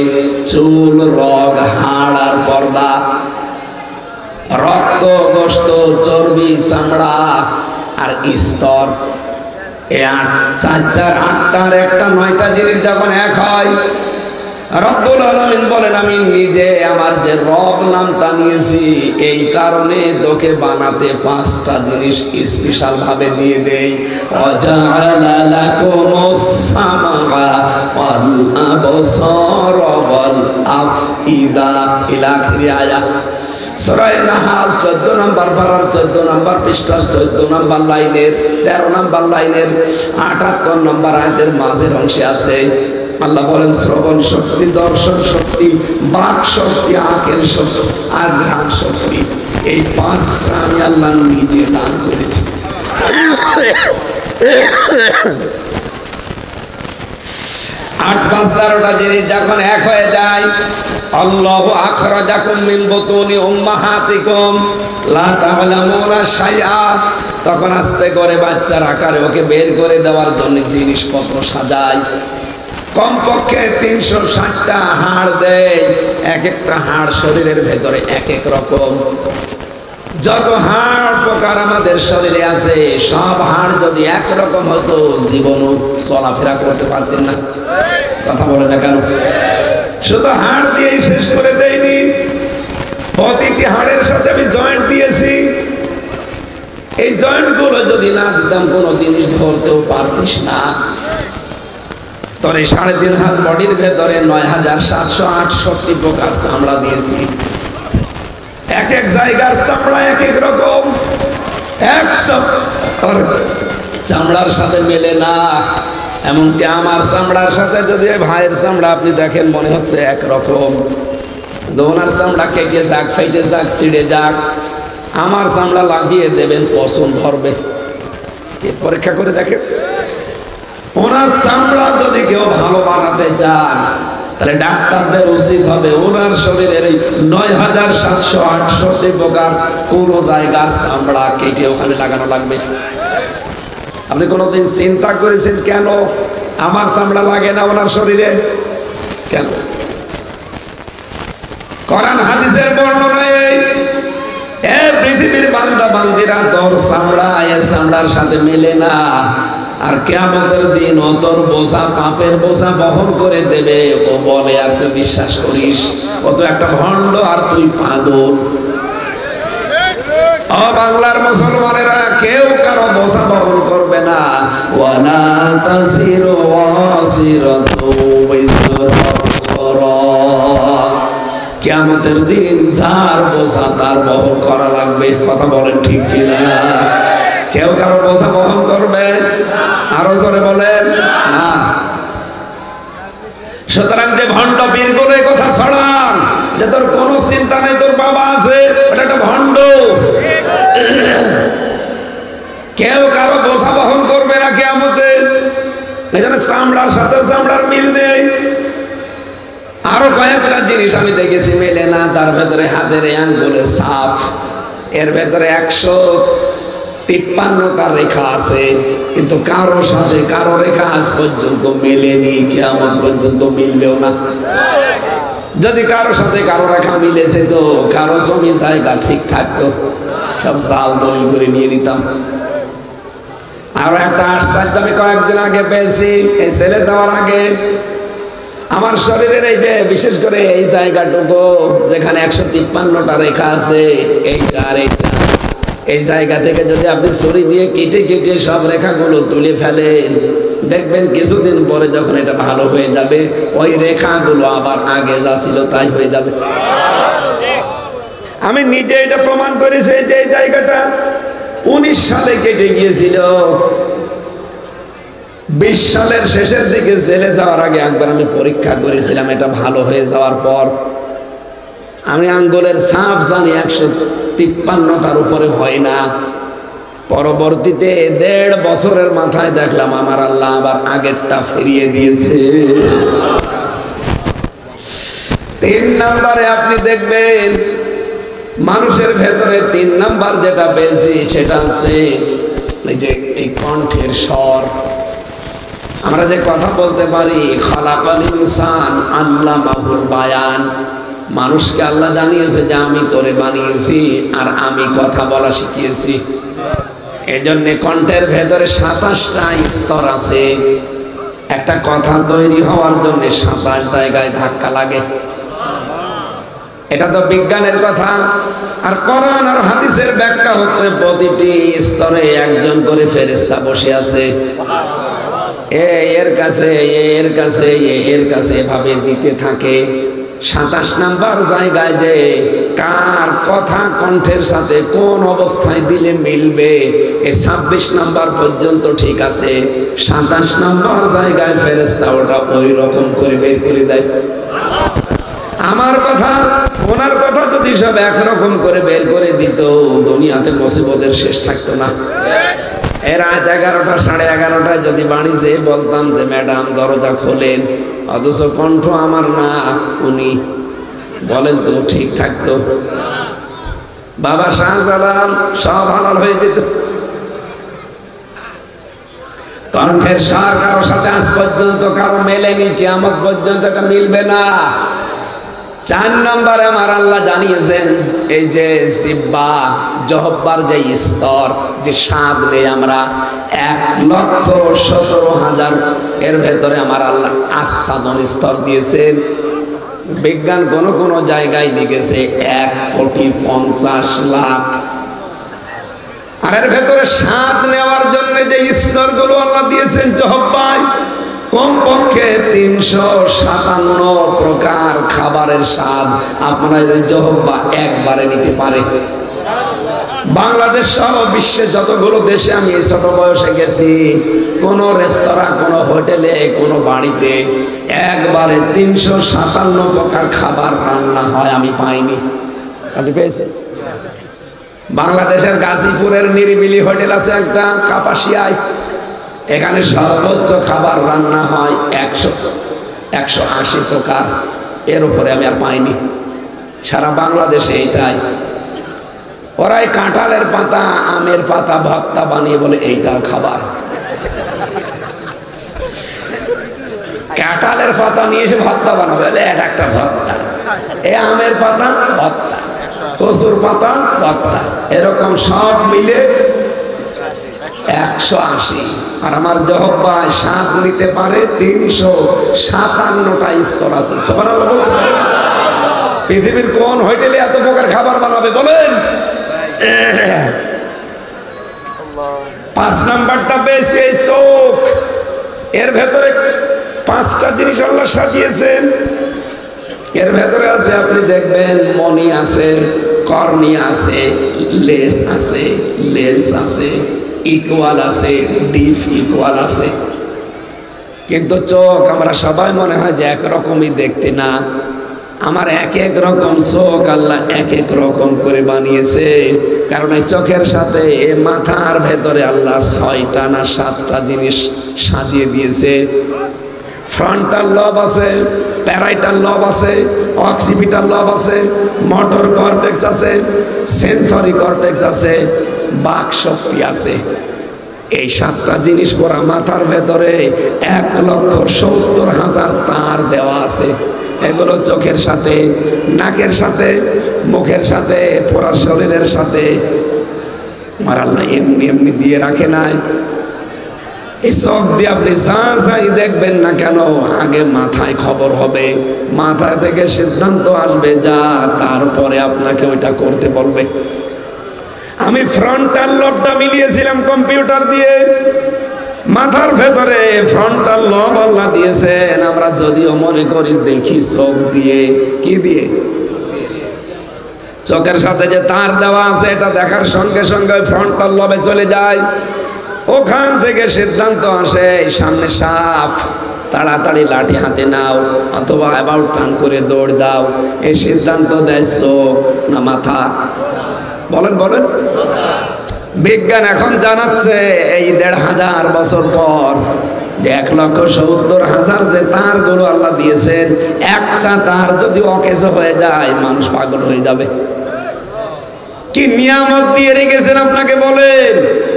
চুল, রগ, হাড় আর পর্দা, রক্ত, গোশত, চর্বি, চামড়া আর স্তর। এই 8টার একটা 9টা জিনিস যখন এক হয়, রব্বুল আলামিন বলেন আমি নিজে আমার যে রব নামটা নিয়েছি এই কারণে তোকে বানাতে 5টা জিনিস স্পেশাল ভাবে দিয়ে দেই। ওয়াজাআলা লাকুমুস সামআ ওয়াল আবসারা ওয়াল আফইদা ইলা আখির আয়াত। সূরা নাহাল 14 নম্বর পারার 14 নম্বর পৃষ্ঠার 14 নম্বর লাইনের 13 নম্বর লাইনের 78 নম্বর আয়াতের মাঝের অংশে আছে। আল্লাহ বলেন শ্রবণ শক্তি, দর্শন শক্তি, বাক শক্তি, আঁকের শক্তি আর ঘ্রাণ শক্তি, এই 5টা আমি আল্লাহ নিজে দান করেছি। 8, 5, 13টা জিনিস যখন এক হয়ে যায়, আল্লাহু আখরাজাকুম মিন বুতুনি উম্মাহাতিকুম লা তা'লামুনা শাইআ, তখন আস্তে করে বাচ্চার আকারে ওকে বের করে দেওয়ার জন্য জিনিসপত্র সাজায়। কমপক্ষে 360টা হাড় দেয়, এক একটা হাড় শরীরের ভেতরে এক এক রকম। যত হাড় প্রকার আমাদের শরীরে আছে, সব হাড় যদি একরকম হতো জীবনও চলাফেরা করতে পারতেন না। কথা বলে না কেন? শুধু হাড় দিয়েই শেষ করে দেয়নি, প্রতিটি হাড়ের সাথে আমি জয়েন্ট দিয়েছি। এই জয়েন্ট গুলো যদি না দিতাম কোনো জিনিস ধরতেও পারতিস না। তোর এই 3.5 হাত বডির ভেতরে 9768 প্রকার চামড়া দিয়েছি। এক এক জায়গার চামড়া এক এক রকম, এক চামড়ার সাথে মেলে না। এমনকি আমার চামড়ার সাথে যদি ভাইয়ের চামড়া আপনি দেখেন মনে হচ্ছে একরকম, ওনার চামড়া কেটে যাক, ফেটে যাক, ছিঁড়ে যাক, আমার চামড়া লাগিয়ে দেবেন, পছন্দ ধরবে। পরীক্ষা করে দেখেন। ওনার চামড়া যদি কেউ ভালো বানাতে চান, তাহলে ডাক্তারদের উচিত হবে ওনার শরীরের এই 9768 প্রকার কোন জায়গার চামড়া কেটে ওখানে লাগানো লাগবে। আপনি কোনোদিন চিন্তা করেছেন কেন আমার চামড়া লাগে না ওনার শরীরে? কেন? কোরআন হাদিসের বর্ণনা এই পৃথিবীর বান্দা বান্দিরা তোর চামড়া এর চামড়ার সাথে মেলে না, আর কিয়ামতের দিন ও তোর বোঝা, পাপের বোঝা বহন করে দেবে। ও বলে আর তুই বিশ্বাস করিস? ও তো একটা ভণ্ড আর তুই পাগল। ও বাংলার মুসলমানেরা, কেউ কারো বোঝা বহন করবে না। ওয়ালা তাসিরু ওয়াসিরাতু বিজরা, কিয়ামতের দিন যার বোঝা তার বহন করা লাগবে। কথা বলেন ঠিক কিনা? কেউ কারো বোঝা বহন করবে? আরো জোরে বলেন না। সুতরাং যে ভণ্ড বীরগুলো এই কথা ছড়ান যে তোর কোনো চিন্তা নেই, তোর বাবা আছে, ওটা একটা ভণ্ড। কেউ কারো বোঝা বহন করবে না কিয়ামতে। এখানে চামড়ার সাথে চামড়ার মিল নেই। আরো কয়েকটা জিনিস আমি দেখেছি মেলে না। তার ভেতরে হাতের আঙ্গুলের ছাপ, এর ভেতরে 153টা রেখা আছে, কিন্তু কারো সাথে কারো রেখা আজ পর্যন্ত মেলেনি, কিয়ামত পর্যন্ত মিলবেও না। যদি কারো সাথে কারো রেখা মিলেছে তো কারো জমি জায়গা ঠিক থাকতো, সব জাল দই করে নিয়ে নিতাম। আরো একটা আশ্চর্য আমি কয়েকদিন আগে পেয়েছি, এই ছেলে যাওয়ার আগে। আমার শরীরের এই যে বিশেষ করে এই জায়গাটুকু যেখানে 153টা রেখা আছে, এইটা আর এইটা, এই জায়গা থেকে যদি আপনি ছুরি দিয়ে কেটে কেটে সব রেখাগুলো তুলে ফেলেন, দেখবেন কিছুদিন পরে যখন এটা ভালো হয়ে যাবে ওই রেখাগুলো আবার আগে যা ছিল তাই হয়ে যাবে। আমি নিজে এটা প্রমাণ করেছি যে এই জায়গাটা 19 সালে কেটে গিয়েছিল। 20 সালের শেষের দিকে জেলে যাওয়ার আগে একবার আমি পরীক্ষা করেছিলাম, এটা ভালো হয়ে যাওয়ার পর আমি আঙ্গুলের ছাপ জানি 153টার উপরে হয় না। পরবর্তীতে 1.5 বছরের মাথায় দেখলাম আমার আল্লাহ আবার আগেরটা ফিরিয়ে দিয়েছে। 3 নম্বরে আপনি দেখবেন মানুষের ভেতরে 3 নাম্বার যেটা বেশি সেটা হচ্ছে এই যে এই কণ্ঠের স্বর। আমরা যে কথা বলতে পারি খালাকাল ইনসান আল্লামাহুল বায়ান, মানুষকে আল্লাহ জানিয়েছে যে আমি তোরে বানিয়েছি আর আমি কথা বলা শিখিয়েছি। এজন্য কণ্ঠের ভেতরে 27টা স্তর আছে। একটা কথা তৈরি হওয়ার জন্য 27 জায়গায় ধাক্কা লাগে। এটা তো বিজ্ঞানের কথা। আর কোরআন আর হাদিসের ব্যাখ্যা হচ্ছে প্রতিটি স্তরে একজন করে ফেরেশতা বসে আছে। এর কাছে এর কাছে এর কাছে এভাবে দিতে থাকে। 27 নাম্বার জায়গায় যে কার কথা কণ্ঠের সাথে কোন অবস্থায় দিলে মিলবে, এই 26 নাম্বার পর্যন্ত ঠিক আছে। 27 নাম্বার জায়গায় ফেরেশতা ওটা ওই রকম করে বের করে দেয়। আমার কথা ওনার কথা যদি সব একরকম করে বের করে দিত, দুনিয়াতে মুসিবতের শেষ থাকতো না। এর রাত 11টা 11:30টায় যদি বাড়ি যেয়ে বলতাম যে ম্যাডাম দরজা খোলেন, অথচ কণ্ঠ আমার না উনি, বলেন তো ঠিক থাকতো? বাবা শাহজালাল সব হালাল হয়ে যেত। কণ্ঠের সার কারোর সাথে আজ পর্যন্ত কারো মেলেনি, কিয়ামত পর্যন্ত এটা মিলবে না। 4 নম্বরে আমার আল্লাহ জানিয়েছেন এই যে জিহ্বা জহব্বার যে স্তর, যে স্বাদ নেই আমরা 1,17,000 এর ভেতরে আমার আল্লাহ আস্বাদন স্তর দিয়েছেন। বিজ্ঞান কোন জায়গায় লিখেছে 1,50,00,000। আর এর ভেতরে স্বাদ নেওয়ার জন্য যে স্তরগুলো আল্লাহ দিয়েছেন জহব্বায়, কমপক্ষে 357 প্রকার খাবারের স্বাদ আপনার ওই জহব্বা একবারে নিতে পারে। বাংলাদেশ সহ বিশ্বে যতগুলো দেশে আমি এই ছোট বয়সে গেছি, কোন রেস্তোরাঁ, কোন হোটেলে, কোন বাড়িতে একবারে 357 প্রকার খাবার রান্না হয় আমি পাইনি। আপনি পেয়েছেন? বাংলাদেশের গাজীপুরের নিরিবিলি হোটেল আছে একটা কাপাসিয়ায়, এখানে সর্বোচ্চ খাবার রান্না হয় 180 প্রকার। এর উপরে আমি আর পাইনি সারা বাংলাদেশে। এইটাই ওরাই কাঁঠালের পাতা আমের পাতা ভর্তা বানিয়ে বলে এইটা খাবার। কাঁঠালের পাতা নিয়ে এসে ভর্তা বানাবে, এটা একটা ভর্তা। এই আমের পাতা ভর্তা, কচুর পাতা ভর্তা, এরকম সব মিলে 180। আর আমার জহব্বায় স্বাদ নিতে পারে 357টা স্তর আছে। সুবহানাল্লাহ। পৃথিবীর কোন হোটেলে এত প্রকার খাবার বানাবে বলেন? 5 নাম্বারটা বেশি এই চোখ। এর ভেতরে 5টা জিনিস আল্লাহ সাজিয়েছেন। এর ভেতরে আছে আপনি দেখবেন মনি আছে, কর্নিয়া আছে, লেন্স আছে, লেন্স আছে, ইকুয়াল আছে, ডিপ ইকুয়াল আছে। কিন্তু চোখ আমরা সবাই মনে হয় যে একরকমই দেখতে, না। আমার এক রকম চোখ আল্লাহ এক রকম করে বানিয়েছে। কারণ এই চোখের সাথে মাথার ভেতরে আল্লাহ 6টা না 7টা জিনিস সাজিয়ে দিয়েছে। ফ্রন্টাল লব আছে, প্যারাইটাল লব আছে, অক্সিপিটাল লব আছে, মোটর কর্টেক্স আছে, সেন্সরি কর্টেক্স আছে, বাক শক্তি আছে। এই 7টা জিনিস পড়া মাথার ভেতরে 1,70,000 তার দেওয়া আছে। এগুলো চোখের সাথে, নাকের সাথে, মুখের সাথে, পুরা শরীরের সাথে আমার আল্লাহ এমনি এমনি দিয়ে রাখে নাই। এই চোখ দিয়ে আপনি যা যাই দেখবেন না কেন, আগে মাথায় খবর হবে, মাথা থেকে সিদ্ধান্ত আসবে যা, তারপরে আপনাকে ওইটা করতে বলবে। আমি ফ্রন্টাল লবটা মিলিয়েছিলাম কম্পিউটার দিয়ে, মাথার ভেতরে ফ্রন্টাল লব আল্লাহ দিয়েছেন। আমরা যদিও মনে করি দেখি চোখ দিয়ে, কি দিয়ে? চোখের সাথে যে তার দেওয়া আছে এটা দেখার সঙ্গে সঙ্গে ফ্রন্টাল লবে চলে যায়। ওখান থেকে সিদ্ধান্ত আসে সামনে সাপ, তাড়াতাড়ি লাঠি হাতে নাও অথবা অ্যাবাউট টার্ন করে দৌড় দাও। এই সিদ্ধান্ত দেয় চোখ না মাথা? বলেন বলেন। বিজ্ঞান এখন জানাচ্ছে এই ১৫০০ বছর পর যে ১,৭০,০০০ যে তারগুলো আল্লাহ দিয়েছেন, একটা তার যদি অকেজ হয়ে যায় মানুষ পাগল হয়ে যাবে। কি নিয়ামত দিয়ে রেখেছেন আপনাকে বলেন।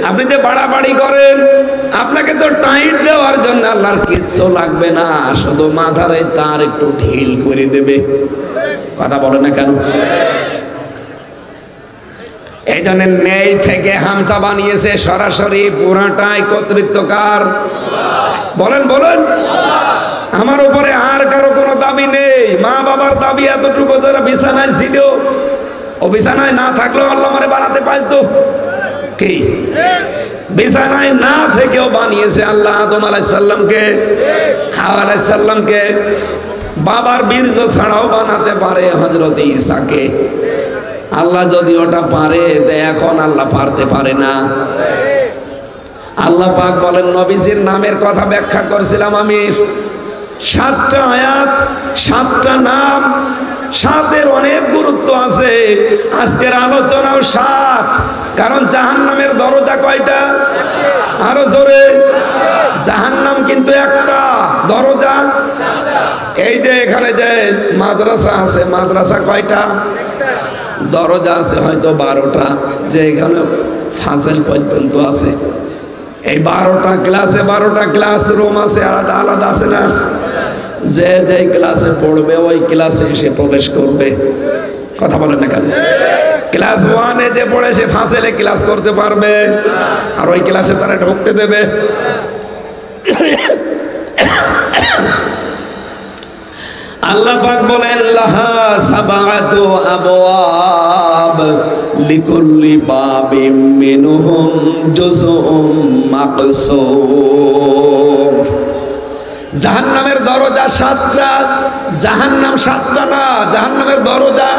আপনি যে বাড়াবাড়ি করেন, আপনাকে তো টাইট দেওয়ার জন্য আল্লাহর কিচ্ছু লাগবে না, শুধু মাথার এই তার একটু ঢিল করে দেবে। কথা বলে না কেন? এই জন্য নেই থেকে হামসা বানিয়েছে, সরাসরি পুরাটাই কর্তৃত্বকার। বলেন বলেন। আমার উপরে আর কারো কোনো দাবি নেই। মা বাবার দাবি এতটুকু, যারা বিছানায় ছিল, ও বিছানায় না থাকলেও আল্লাহ আমারে বানাতে পারতো। কি বিছানায় না থেকেও বানিয়েছে আল্লাহ আদম আলাইহিস সালামকে, হাওয়া আলাইহিস সালামকে। বাবার বীর্য ছাড়াও বানাতে পারে হযরত ঈসাকে। আল্লাহ যদি ওটা পারে, এখন আল্লাহ পারতে পারে না? আল্লাহ পাক বলেন, নবীজির নামের কথা ব্যাখ্যা করেছিলাম আমি। 7টা আয়াত, 7টা নাম, 7-এর অনেক গুরুত্ব আছে। আজকের আলোচনাও 7, কারণ জাহান্নামের দরজা কয়টা? আরো জোরে। জাহান্নাম কিন্তু একটা, দরজা। এই যে এখানে যে মাদ্রাসা আছে, মাদ্রাসা কয়টা? দরজা আছে হয়তো 12টা, যে এখানে ফাজল পর্যন্ত আছে। এই 12টা ক্লাসে 12টা ক্লাসরুম আছে, আলাদা আলাদা আছে না? যে যে ক্লাসে পড়বে ওই ক্লাসে এসে প্রবেশ করবে। কথা বলেন না কেন? ক্লাস 1-এ যে পড়ে সে ফাজলে ক্লাস করতে পারবে, আর ওই ক্লাসে তারা ঢুকতে দেবে? আল্লাহ পাক বলেন, লাহা সাবাতু আবওয়াব লিকুল্লি বাবিম মিনহুম জুজউম মাকসুম। জাহান্নামের দরজা 7টা, জাহান্নাম 7টা না, জাহান্নামের দরজা।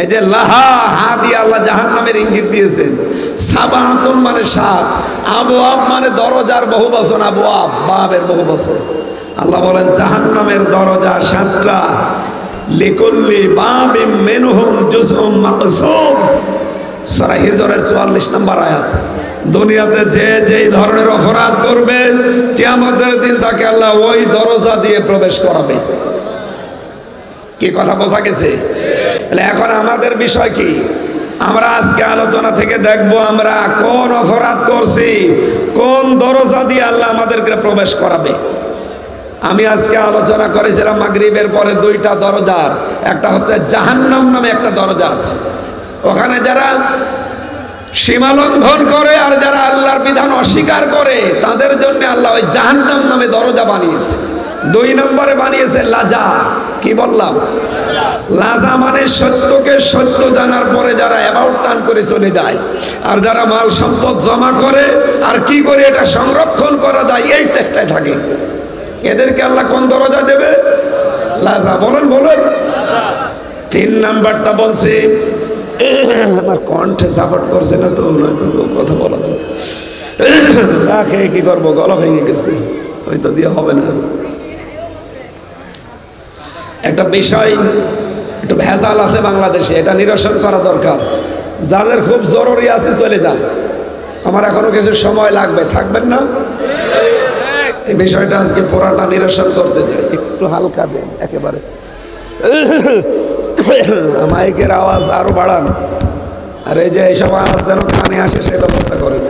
এই যে লাহা, হা দিয়ে আল্লাহ জাহান্নামের ইঙ্গিত দিয়েছেন। সাবাতুন মানে 7, আবওয়াব মানে দরজার বহু বচন, আবওয়াব বাবের বহু বচন। আল্লাহ বলেন জাহান্নামের দরজা 7টা। লিকুল্লি বাবিম মিনহুম জুজউম মাকসুম। সূরা হিজরের 44 নম্বর আয়াত। দুনিয়াতে যে যেই ধরনের অপরাধ করবে, কিয়ামতের দিন তাকে আল্লাহ ওই দরজা দিয়ে প্রবেশ করাবে। কি কথা বোঝা গেছে? এখন আমাদের বিষয় কি? আমরা আজকে আলোচনা থেকে দেখবো আমরা কোন অপরাধ করছি, কোন দরজা দিয়ে আল্লাহ আমাদেরকে প্রবেশ করাবে। আমি আজকে আলোচনা করেছিলাম মাগরিবের পরে 2টা দরজার। একটা হচ্ছে জাহান্নাম নামে একটা দরজা আছে, ওখানে যারা সীমা লঙ্ঘন করে আর যারা আল্লাহর বিধান অস্বীকার করে তাদের জন্য আল্লাহ ওই জাহান্নাম নামে দরজা বানিয়েছে। 2 নম্বরে বানিয়েছে লাজা। কি বললাম? লাজা মানে সত্যকে সত্য জানার পরে যারা অ্যাবাউট টার্ন করে চলে যায়, আর যারা মাল সম্পদ জমা করে আর কি করে এটা সংরক্ষণ করা যায় এই চেষ্টায় থাকে। এদেরকে আল্লাহ কোন দরজা দেবে? লাজা। বলেন বলেন। 3 নাম্বারটা বলছি, আমার কণ্ঠে সাপোর্ট করছে না তো, নয়তো তো কথা বলা যেত। চা খেয়ে কি করবো, গলা ভেঙে গেছে, হয়তো দিয়ে হবে না। একটা বিষয় একটু ভেজাল আছে বাংলাদেশে, এটা নিরসন করা দরকার। যাদের খুব জরুরি আছে চলে যান, আমার এখনো কিছু সময় লাগবে, থাকবেন না? এই বিষয়টা আজকে পুরাটা নিরসন করতে চাই। একটু হালকা দেন একেবারে, মাইকের আওয়াজ আরো বাড়ান, আর এই যে এইসব আওয়াজ যেন কানে আসে সে ব্যবস্থা করেন।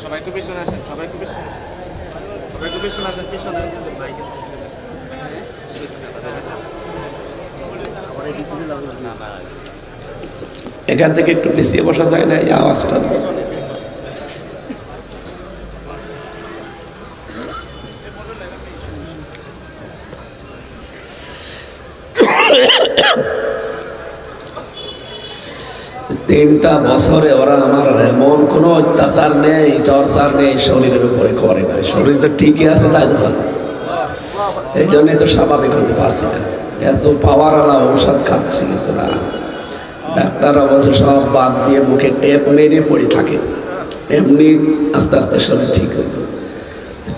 সবাই একটু পিছনে আসেন, সবাই একটু পিছনে, সবাই একটু পিছনে আসেন, পিছনে বাইকে এখান থেকে একটু পিছিয়ে বসা যায় না? এই আওয়াজটা 3টা বছরে ওরা আমার এমন কোনো অত্যাচার নেই, টর্চার নেই শরীরের উপরে করে না। শরীর তো ঠিকই আছে, তাই তো ভালো। এই জন্যই তো স্বাভাবিক হতে পারছি না। এত পাওয়ারওয়ালা ঔষধ খাচ্ছি কিন্তু না। ডাক্তাররা বলছে সব বাদ দিয়ে মুখে টেপ মেরে পড়ে থাকে, এমনি আস্তে আস্তে শরীর ঠিক হবে।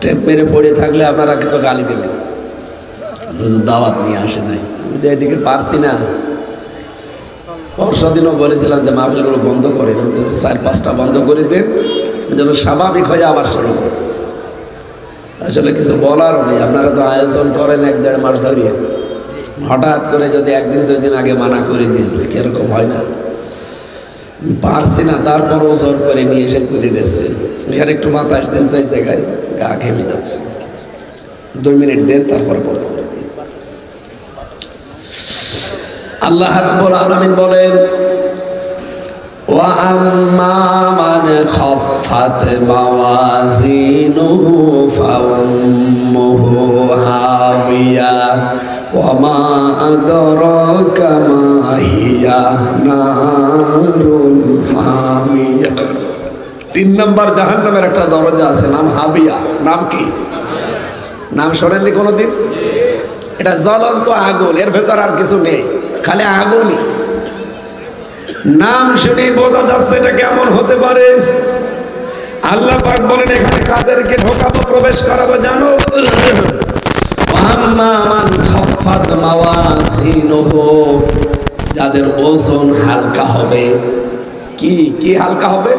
টেপ মেরে পড়ে থাকলে আপনারা তো গালি দেবেন, দাওয়াত নিয়ে আসে নাই। আমি যে এদিকে পারছি না। পরশুদিনও বলেছিলাম যে মাহফিলগুলো বন্ধ করে, 4-5টা বন্ধ করে দেন যেন স্বাভাবিক হয়ে আবার শুরু করে। আসলে কিছু বলার নেই। আপনারা তো আয়োজন করেন 1-1.5 মাস ধরিয়ে, হঠাৎ করে যদি 1-2 দিন আগে মানা করে দিয়ে কিরকম হয় না। পারছি না, তারপরও জোর করে নিয়ে এসে তুলে দিচ্ছে। এখানে একটু মাথা আসতেন তো এই জায়গায় গা ঘেমে যাচ্ছে। 2 মিনিট দেন, তারপরে বন্ধ করে দিন। আল্লাহ রাব্বুল আলামিন বলেন, ওয়া আম্মা মান খাফফাত মাওয়াজিনুহু ফাউম্মুহু হাবিয়া ওয়া মা আদরাকা মা হিয়া নারুন হামিয়া। 3 নম্বর জাহান্নামের একটা দরজা আছে, নাম হাবিয়া। নাম কি? নাম শোনেননি কোনোদিন? এটা জ্বলন্ত আগুন, এর ভেতর আর কিছু নেই, খালি আগুনই। নাম শুনেই বোঝা যাচ্ছে এটা কেমন হতে পারে। আল্লাহ পাক বলেন এখানে কাদেরকে ঢোকাবো, প্রবেশ করাবো জানো? যাদের ওজন হালকা হবে। কি কি হালকা হবে?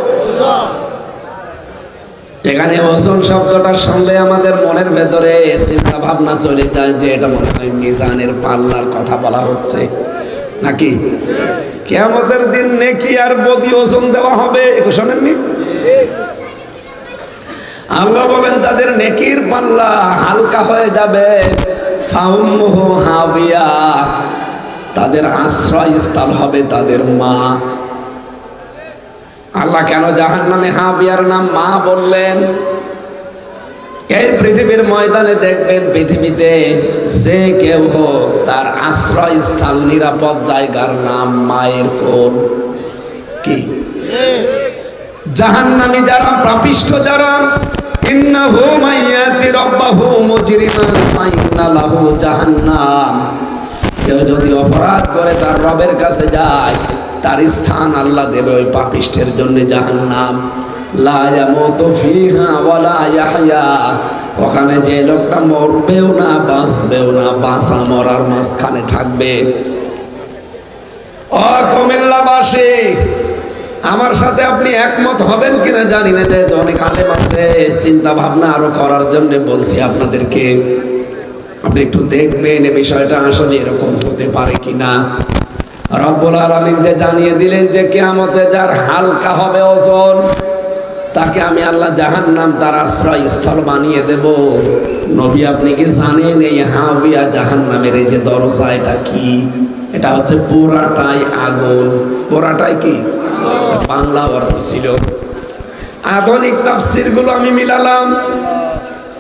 এখানে ওজন শব্দটার সঙ্গে আমাদের মনের ভেতরে চিন্তা ভাবনা চলে যায় যে এটা মনে হয় মিজানের পাল্লার কথা বলা হচ্ছে নাকি? কিয়ামতের দিন নেকি আর বদি ওজন দেওয়া হবে, শোনেননি? আল্লাহ বলেন তাদের নেকির পাল্লা হালকা হয়ে যাবে। ফাউম্মুহু হাবিয়া, তাদের আশ্রয়স্থল হবে তাদের মা। আল্লাহ কেন জাহান্নামে হাবিয়ার নাম মা বললেন? এই পৃথিবীর ময়দানে দেখবেন, পৃথিবীতে যে কেউ হোক তার আশ্রয়স্থল, নিরাপদ জায়গার নাম মায়ের কোল। কি? জাহান্নামী যারা, পাপিষ্ঠ যারা, ইন্নাহু মাইয়াতি রাব্বাহু মুজরিমান ফাইন্না লাহু জাহান্নাম। কেউ যদি অপরাধ করে তার রবের কাছে যায়, তার স্থান আল্লাহ দেবে ওই পাপিষ্ঠের জন্য জাহান্নাম। লা ইয়ামুতু ফিহা ওয়া লা ইয়াহইয়া, ওখানে যে লোকটা মরবেও না বাঁচবেও না, বাঁচা মরার মাঝখানে থাকবে। ও কুমিল্লাবাসী, আমার সাথে আপনি একমত হবেন কিনা জানি না, যে অনেক আলেম আছে, চিন্তা ভাবনা আরো করার জন্য বলছি আপনাদেরকে। আপনি একটু দেখবেন এই বিষয়টা আসলে এরকম হতে পারে কিনা। রব্বুল আলামিন যে জানিয়ে দিলেন যে কিয়ামতে যার হালকা হবে ওজন, তাকে আমি আল্লাহ জাহান্নাম তার আশ্রয়স্থল বানিয়ে দেব। নবী আপনি কি জানেন এই হাবিয়া জাহান্নামের এই যে দরজা, এটা কি? এটা হচ্ছে পুরাটাই আগুন। পুরাটাই কি? বাংলা অর্থ ছিল। আধুনিক তাফসীর গুলো আমি মিলালাম।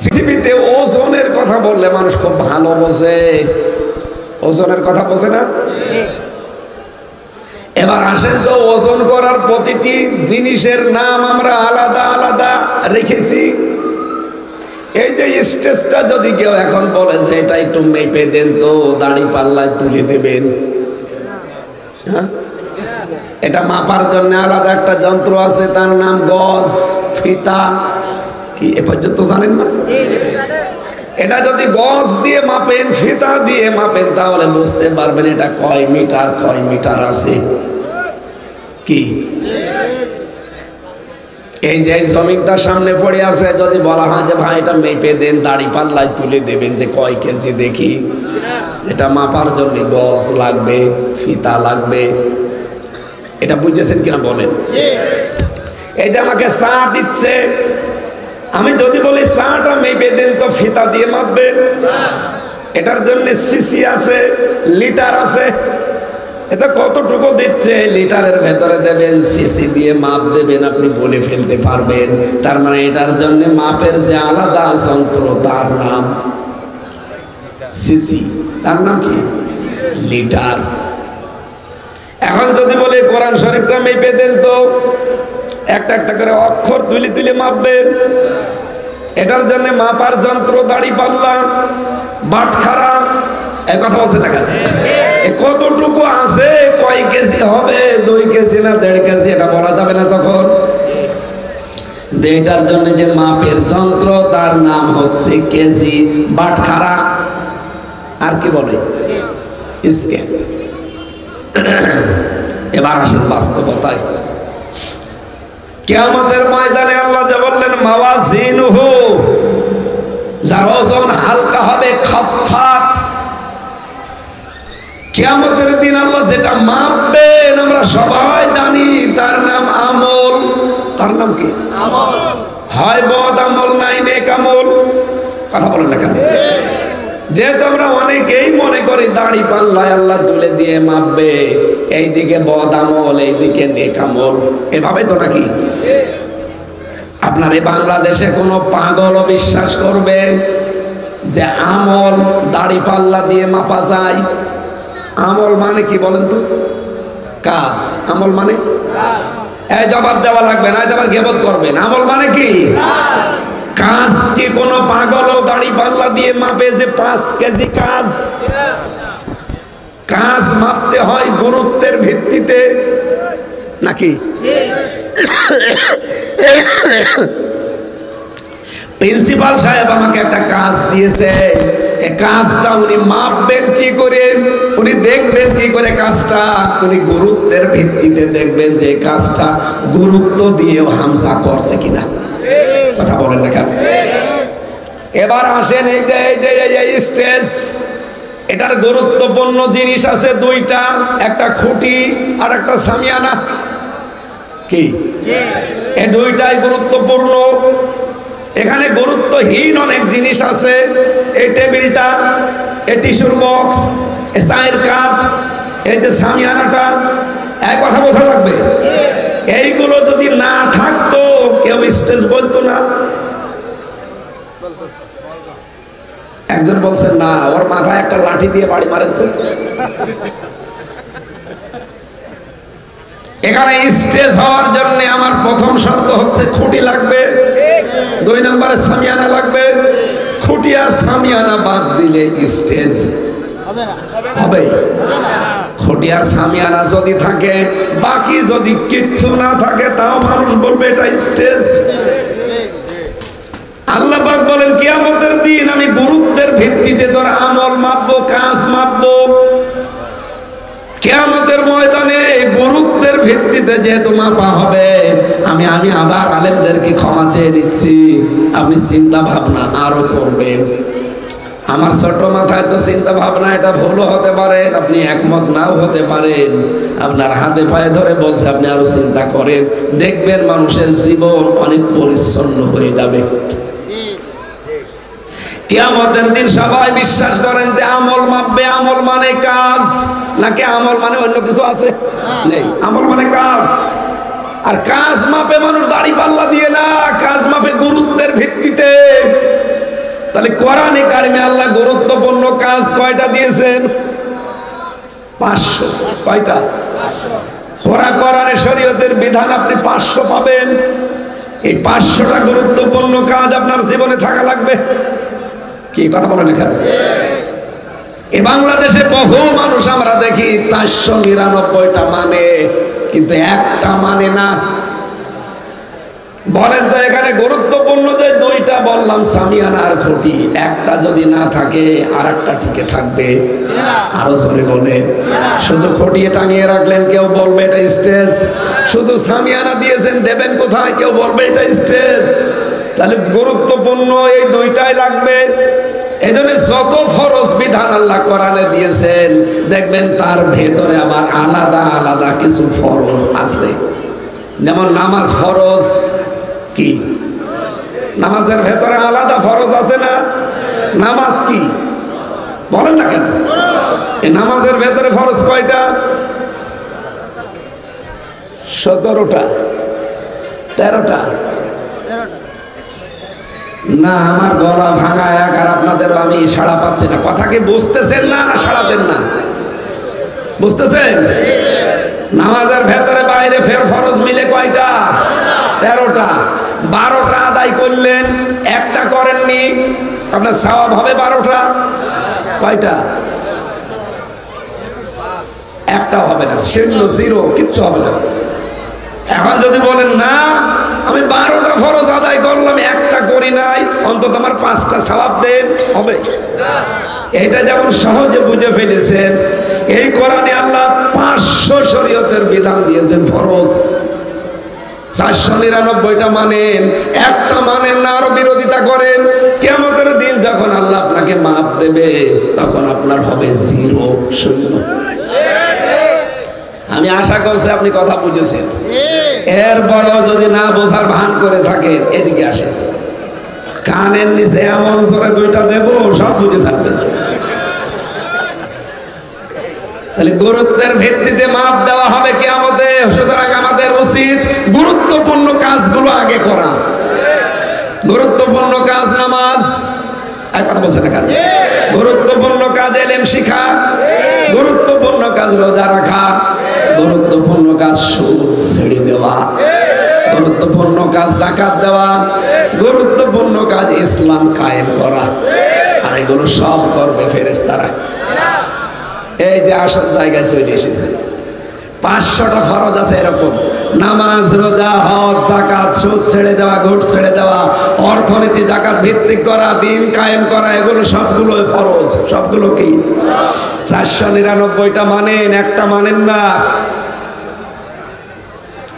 পৃথিবীতে ওজনের কথা বললে মানুষ খুব ভালো বোঝে, ওজনের কথা বোঝে না? এবার আসেন তো, ওজন করার প্রতিটি জিনিসের নাম আমরা আলাদা আলাদা রেখেছি। এই যে স্টেজটা যদি কেউ এখন বলে যে এটা একটু মেপে দেন তো, দাড়ি পাল্লায় তুলে দেবেন, হ্যাঁ, এটা মাপার জন্য আলাদা একটা যন্ত্র আছে, তার নাম গজ, ফিতা। কি এ পর্যন্ত জানেন না? এটা যদি গজ দিয়ে মাপেন, ফিতা দিয়ে মাপেন, তাহলে বুঝতে পারবেন এটা কয় মিটার আছে। কি এই যে জমিনটা সামনে পড়ে আছে, যদি বলা হয় যে ভাই এটা মেপে দেন, দাড়ি পাল্লায় তুলে দেবেন যে কয় কেজি দেখি, এটা মাপার জন্য গজ লাগবে, ফিতা লাগবে। এটা বুঝেছেন কিনা বলেন? এই যে আমাকে চা দিচ্ছে, আমি যদি বলি চাটা মেপে দেন তো ফিতা দিয়ে মাপবেন? এটার জন্য সিসি আছে, লিটার আছে। এটা কতটুকু দিচ্ছে, লিটারের ভেতরে দেবেন, সিসি দিয়ে মাপ দেবেন, আপনি বলে ফেলতে পারবেন। তার মানে এটার জন্য মাপের যে আলাদা যন্ত্র, তার নাম সিসি। তার নাম কি? লিটার। এখন যদি বলে কোরআন শরীফটা মেপে দেন, তো একটা একটা করে অক্ষর তুলে তুলে মাপবেন। এটার জন্য মাপার যন্ত্র, দাড়ি পাল্লা, বাটখারা, এই কথা বলছে না কেন? কতটুকু আছে, কয় কেজি হবে, 2 কেজি না 1.5 কেজি, এটা বলা যাবে না তখন। এটার জন্য যে মাপের যন্ত্র, তার নাম হচ্ছে কেজি, বাটখারা, আর কি বলে, স্কেল। এবার আসেন বাস্তবতায়। কিয়ামতের ময়দানে আল্লাহ যা বললেন, মাওয়াজিনহু, যার ওজন হালকা হবে, খাফফাত। কিয়ামতের দিন আল্লাহ যেটা মাপবেন আমরা সবাই জানি, তার নাম আমল। তার নাম কি? আমল। হয় বদ আমল, নাই নেক আমল। কথা বলেন না কেন? যেহেতু আমরা অনেকেই মনে করি দাড়ি পাল্লায় আল্লাহ তুলে দিয়ে মাপবে, এইদিকে বদ আমল, এইদিকে নেক আমল, এভাবে তো নাকি? আপনার এই বাংলাদেশে কোনো পাগলও বিশ্বাস করবে যে আমল দাড়ি পাল্লা দিয়ে মাপা যায়? আমল মানে কি বলেন তো? কাজ। আমল মানে এই জবাব দেওয়া লাগবে না, আবার গেবত করবেন। আমল মানে কি? কাজ। কি কোনো পাগলও দাড়ি পাল্লা দিয়ে মাপে যে 5 কেজি কাজ? কাজ মাপতে হয় গুরুত্বের ভিত্তিতে নাকি? প্রিন্সিপাল সাহেব আমাকে একটা কাজ দিয়েছে, এই কাজটা উনি মাপবেন কি করে, উনি দেখবেন কি করে কাজটা? উনি গুরুত্বের ভিত্তিতে দেখবেন যে কাজটা গুরুত্ব দিয়েও হামসা করছে কিনা। কথা বলেন না কেন? এবার আসেন এই যে স্টেজ, এটার গুরুত্বপূর্ণ জিনিস আছে 2টা, একটা খুঁটি আর একটা সামিয়ানা। কি? এই 2টাই গুরুত্বপূর্ণ। এখানে গুরুত্বহীন অনেক জিনিস আছে। এই টেবিলটা, এই টিস্যুর বক্স, এই চায়ের কাপ, এই যে সামিয়ানাটা, এক কথা বোঝা লাগবে। এইগুলো যদি না থাকতো কেউ স্টেজ বলতো না। একজন বলছেন না, ওর মাথায় একটা লাঠি দিয়ে বাড়ি মারেন তো। এখানে স্টেজ হওয়ার জন্য আমার প্রথম শর্ত হচ্ছে খুঁটি লাগবে, 2 নম্বরে সামিয়ানা লাগবে। খুঁটি আর সামিয়ানা বাদ দিলে স্টেজ হবে? খুঁটি আর সামিয়ানা যদি থাকে, বাকি যদি কিচ্ছু না থাকে, তাও মানুষ বলবে এটা স্টেজ। আল্লাহ পাক বলেন কিয়ামতের দিন আমি গুরুত্বের ভিত্তিতে তোর আমল মাপবো, কাজ মাপবো। কিয়ামতের ময়দানে গুরুত্বের ভিত্তিতে যেহেতু মাপা হবে, আমি আবার আলেমদেরকে ক্ষমা চেয়ে দিচ্ছি, আপনি চিন্তা ভাবনা আরো করবেন। আমার ছোট মাথায় তো চিন্তা ভাবনা এটা ভুলও হতে পারে, আপনি একমত নাও হতে পারেন। আপনার হাতে পায়ে ধরে বলছে আপনি আরো চিন্তা করেন, দেখবেন মানুষের জীবন অনেক পরিচ্ছন্ন হয়ে যাবে। কিয়ামতের দিন সবাই বিশ্বাস করেন যে আমল মাপবে, আমল মানে কাজ, নাকি আমল মানে অন্য কিছু আছে? নেই, আমল মানে কাজ। আর কাজ মাপে মানুষ দাড়ি পাল্লা দিয়ে না, কাজ মাপে গুরুত্বের ভিত্তিতে। তাহলে কোরআনে কারিমে আল্লাহ গুরুত্বপূর্ণ কাজ কয়টা দিয়েছেন? 500। কয়টা? 500। কোরআনে শরীয়তের বিধান আপনি 500 পাবেন। এই 500টা গুরুত্বপূর্ণ কাজ আপনার জীবনে থাকা লাগবে। কি কথা বলেন এখানে? এই বাংলাদেশে বহু মানুষ আমরা দেখি 499টা মানে, কিন্তু একটা মানে না। বলেন তো এখানে গুরুত্বপূর্ণ যে 2টা বললাম, সামিয়ানা আর খুঁটি, একটা যদি না থাকে আর একটা টিকে থাকবে? আরো জোরে বলেন। শুধু খুঁটিয়ে টাঙিয়ে রাখলেন, কেউ বলবে এটা স্টেজ। শুধু সামিয়ানা দিয়েছেন, দেবেন কোথায়? কেউ বলবে এটা স্টেজ। তাহলে গুরুত্বপূর্ণ এই 2টাই লাগবে। এই জন্য যত ফরজ বিধান আল্লাহ কোরআনে দিয়েছেন, দেখবেন তার ভেতরে আবার আলাদা আলাদা কিছু ফরজ আছে। যেমন নামাজ ফরজ। কি? নামাজের ভেতরে আলাদা ফরজ আছে না? নামাজ কি বলেন না কেন? এই নামাজের ভেতরে ফরজ কয়টা? 17টা, 13টা। না, আমার গলা ভাঙা এক, আর আপনাদেরও আমি সাড়া পাচ্ছি না। কথা কি বুঝতেছেন না, না সাড়া দেন না? বুঝতেছেন? নামাজের ভেতরে বাইরে ফের ফরজ মিলে কয়টা? 13টা। 12টা আদায় করলেন, একটা করেননি, আপনার সওয়াব হবে 12টা। কয়টা? একটা হবে না, শূন্য, জিরো, কিচ্ছু হবে না। এখন যদি বলেন না আমি 12টা ফরজ আদায় করলাম, একটা করি নাই, অন্তত আমার 5টা সওয়াব দেন, হবে? এটা যেমন সহজে বুঝে ফেলেছেন, এই কোরআনে আল্লাহ 500 শরীয়তের বিধান দিয়েছেন ফরজ। 499টা মানেন, একটা মানেন না, আরো বিরোধিতা করেন। কিয়ামতের দিন যখন আল্লাহ আপনাকে মাপ দেবে, তখন আপনার হবে জিরো, শূন্য। আমি আশা করছি আপনি কথা বুঝেছেন। এরপরও যদি না বোঝার ভান করে থাকেন, এদিকে আসেন, কানের নিচে এমন জোরে 2টা দেব, সব বুঝে থাকবেন। তাহলে গুরুত্বের ভিত্তিতে মাপ দেওয়া হবে কিয়ামতে। সুতরাং আমাদের উচিত গুরুত্বপূর্ণ কাজগুলো আগে করা। গুরুত্বপূর্ণ কাজ নামাজ, আর কথা বলছে না, কাজ গুরুত্বপূর্ণ কাজ ইলম শিখা, গুরুত্বপূর্ণ কাজ রোজা রাখা, গুরুত্বপূর্ণ কাজ সুদ ছেড়ে দেওয়া, গুরুত্বপূর্ণ কাজ যাকাত দেওয়া, গুরুত্বপূর্ণ কাজ ইসলাম কায়েম করা। আর এগুলো সব করবে ফেরেশতারা। এই যে আসল জায়গায় চলে এসেছে। 500টা ফরজ আছে এরকম, নামাজ, রোজা, হজ, যাকাত, সুদ ছেড়ে দেওয়া, ঘুষ ছেড়ে দেওয়া, অর্থনীতি যাকাত ভিত্তিক করা, দিন কায়েম করা, এগুলো সবগুলো ফরজ। সবগুলো কি? 499টা মানেন, একটা মানেন না,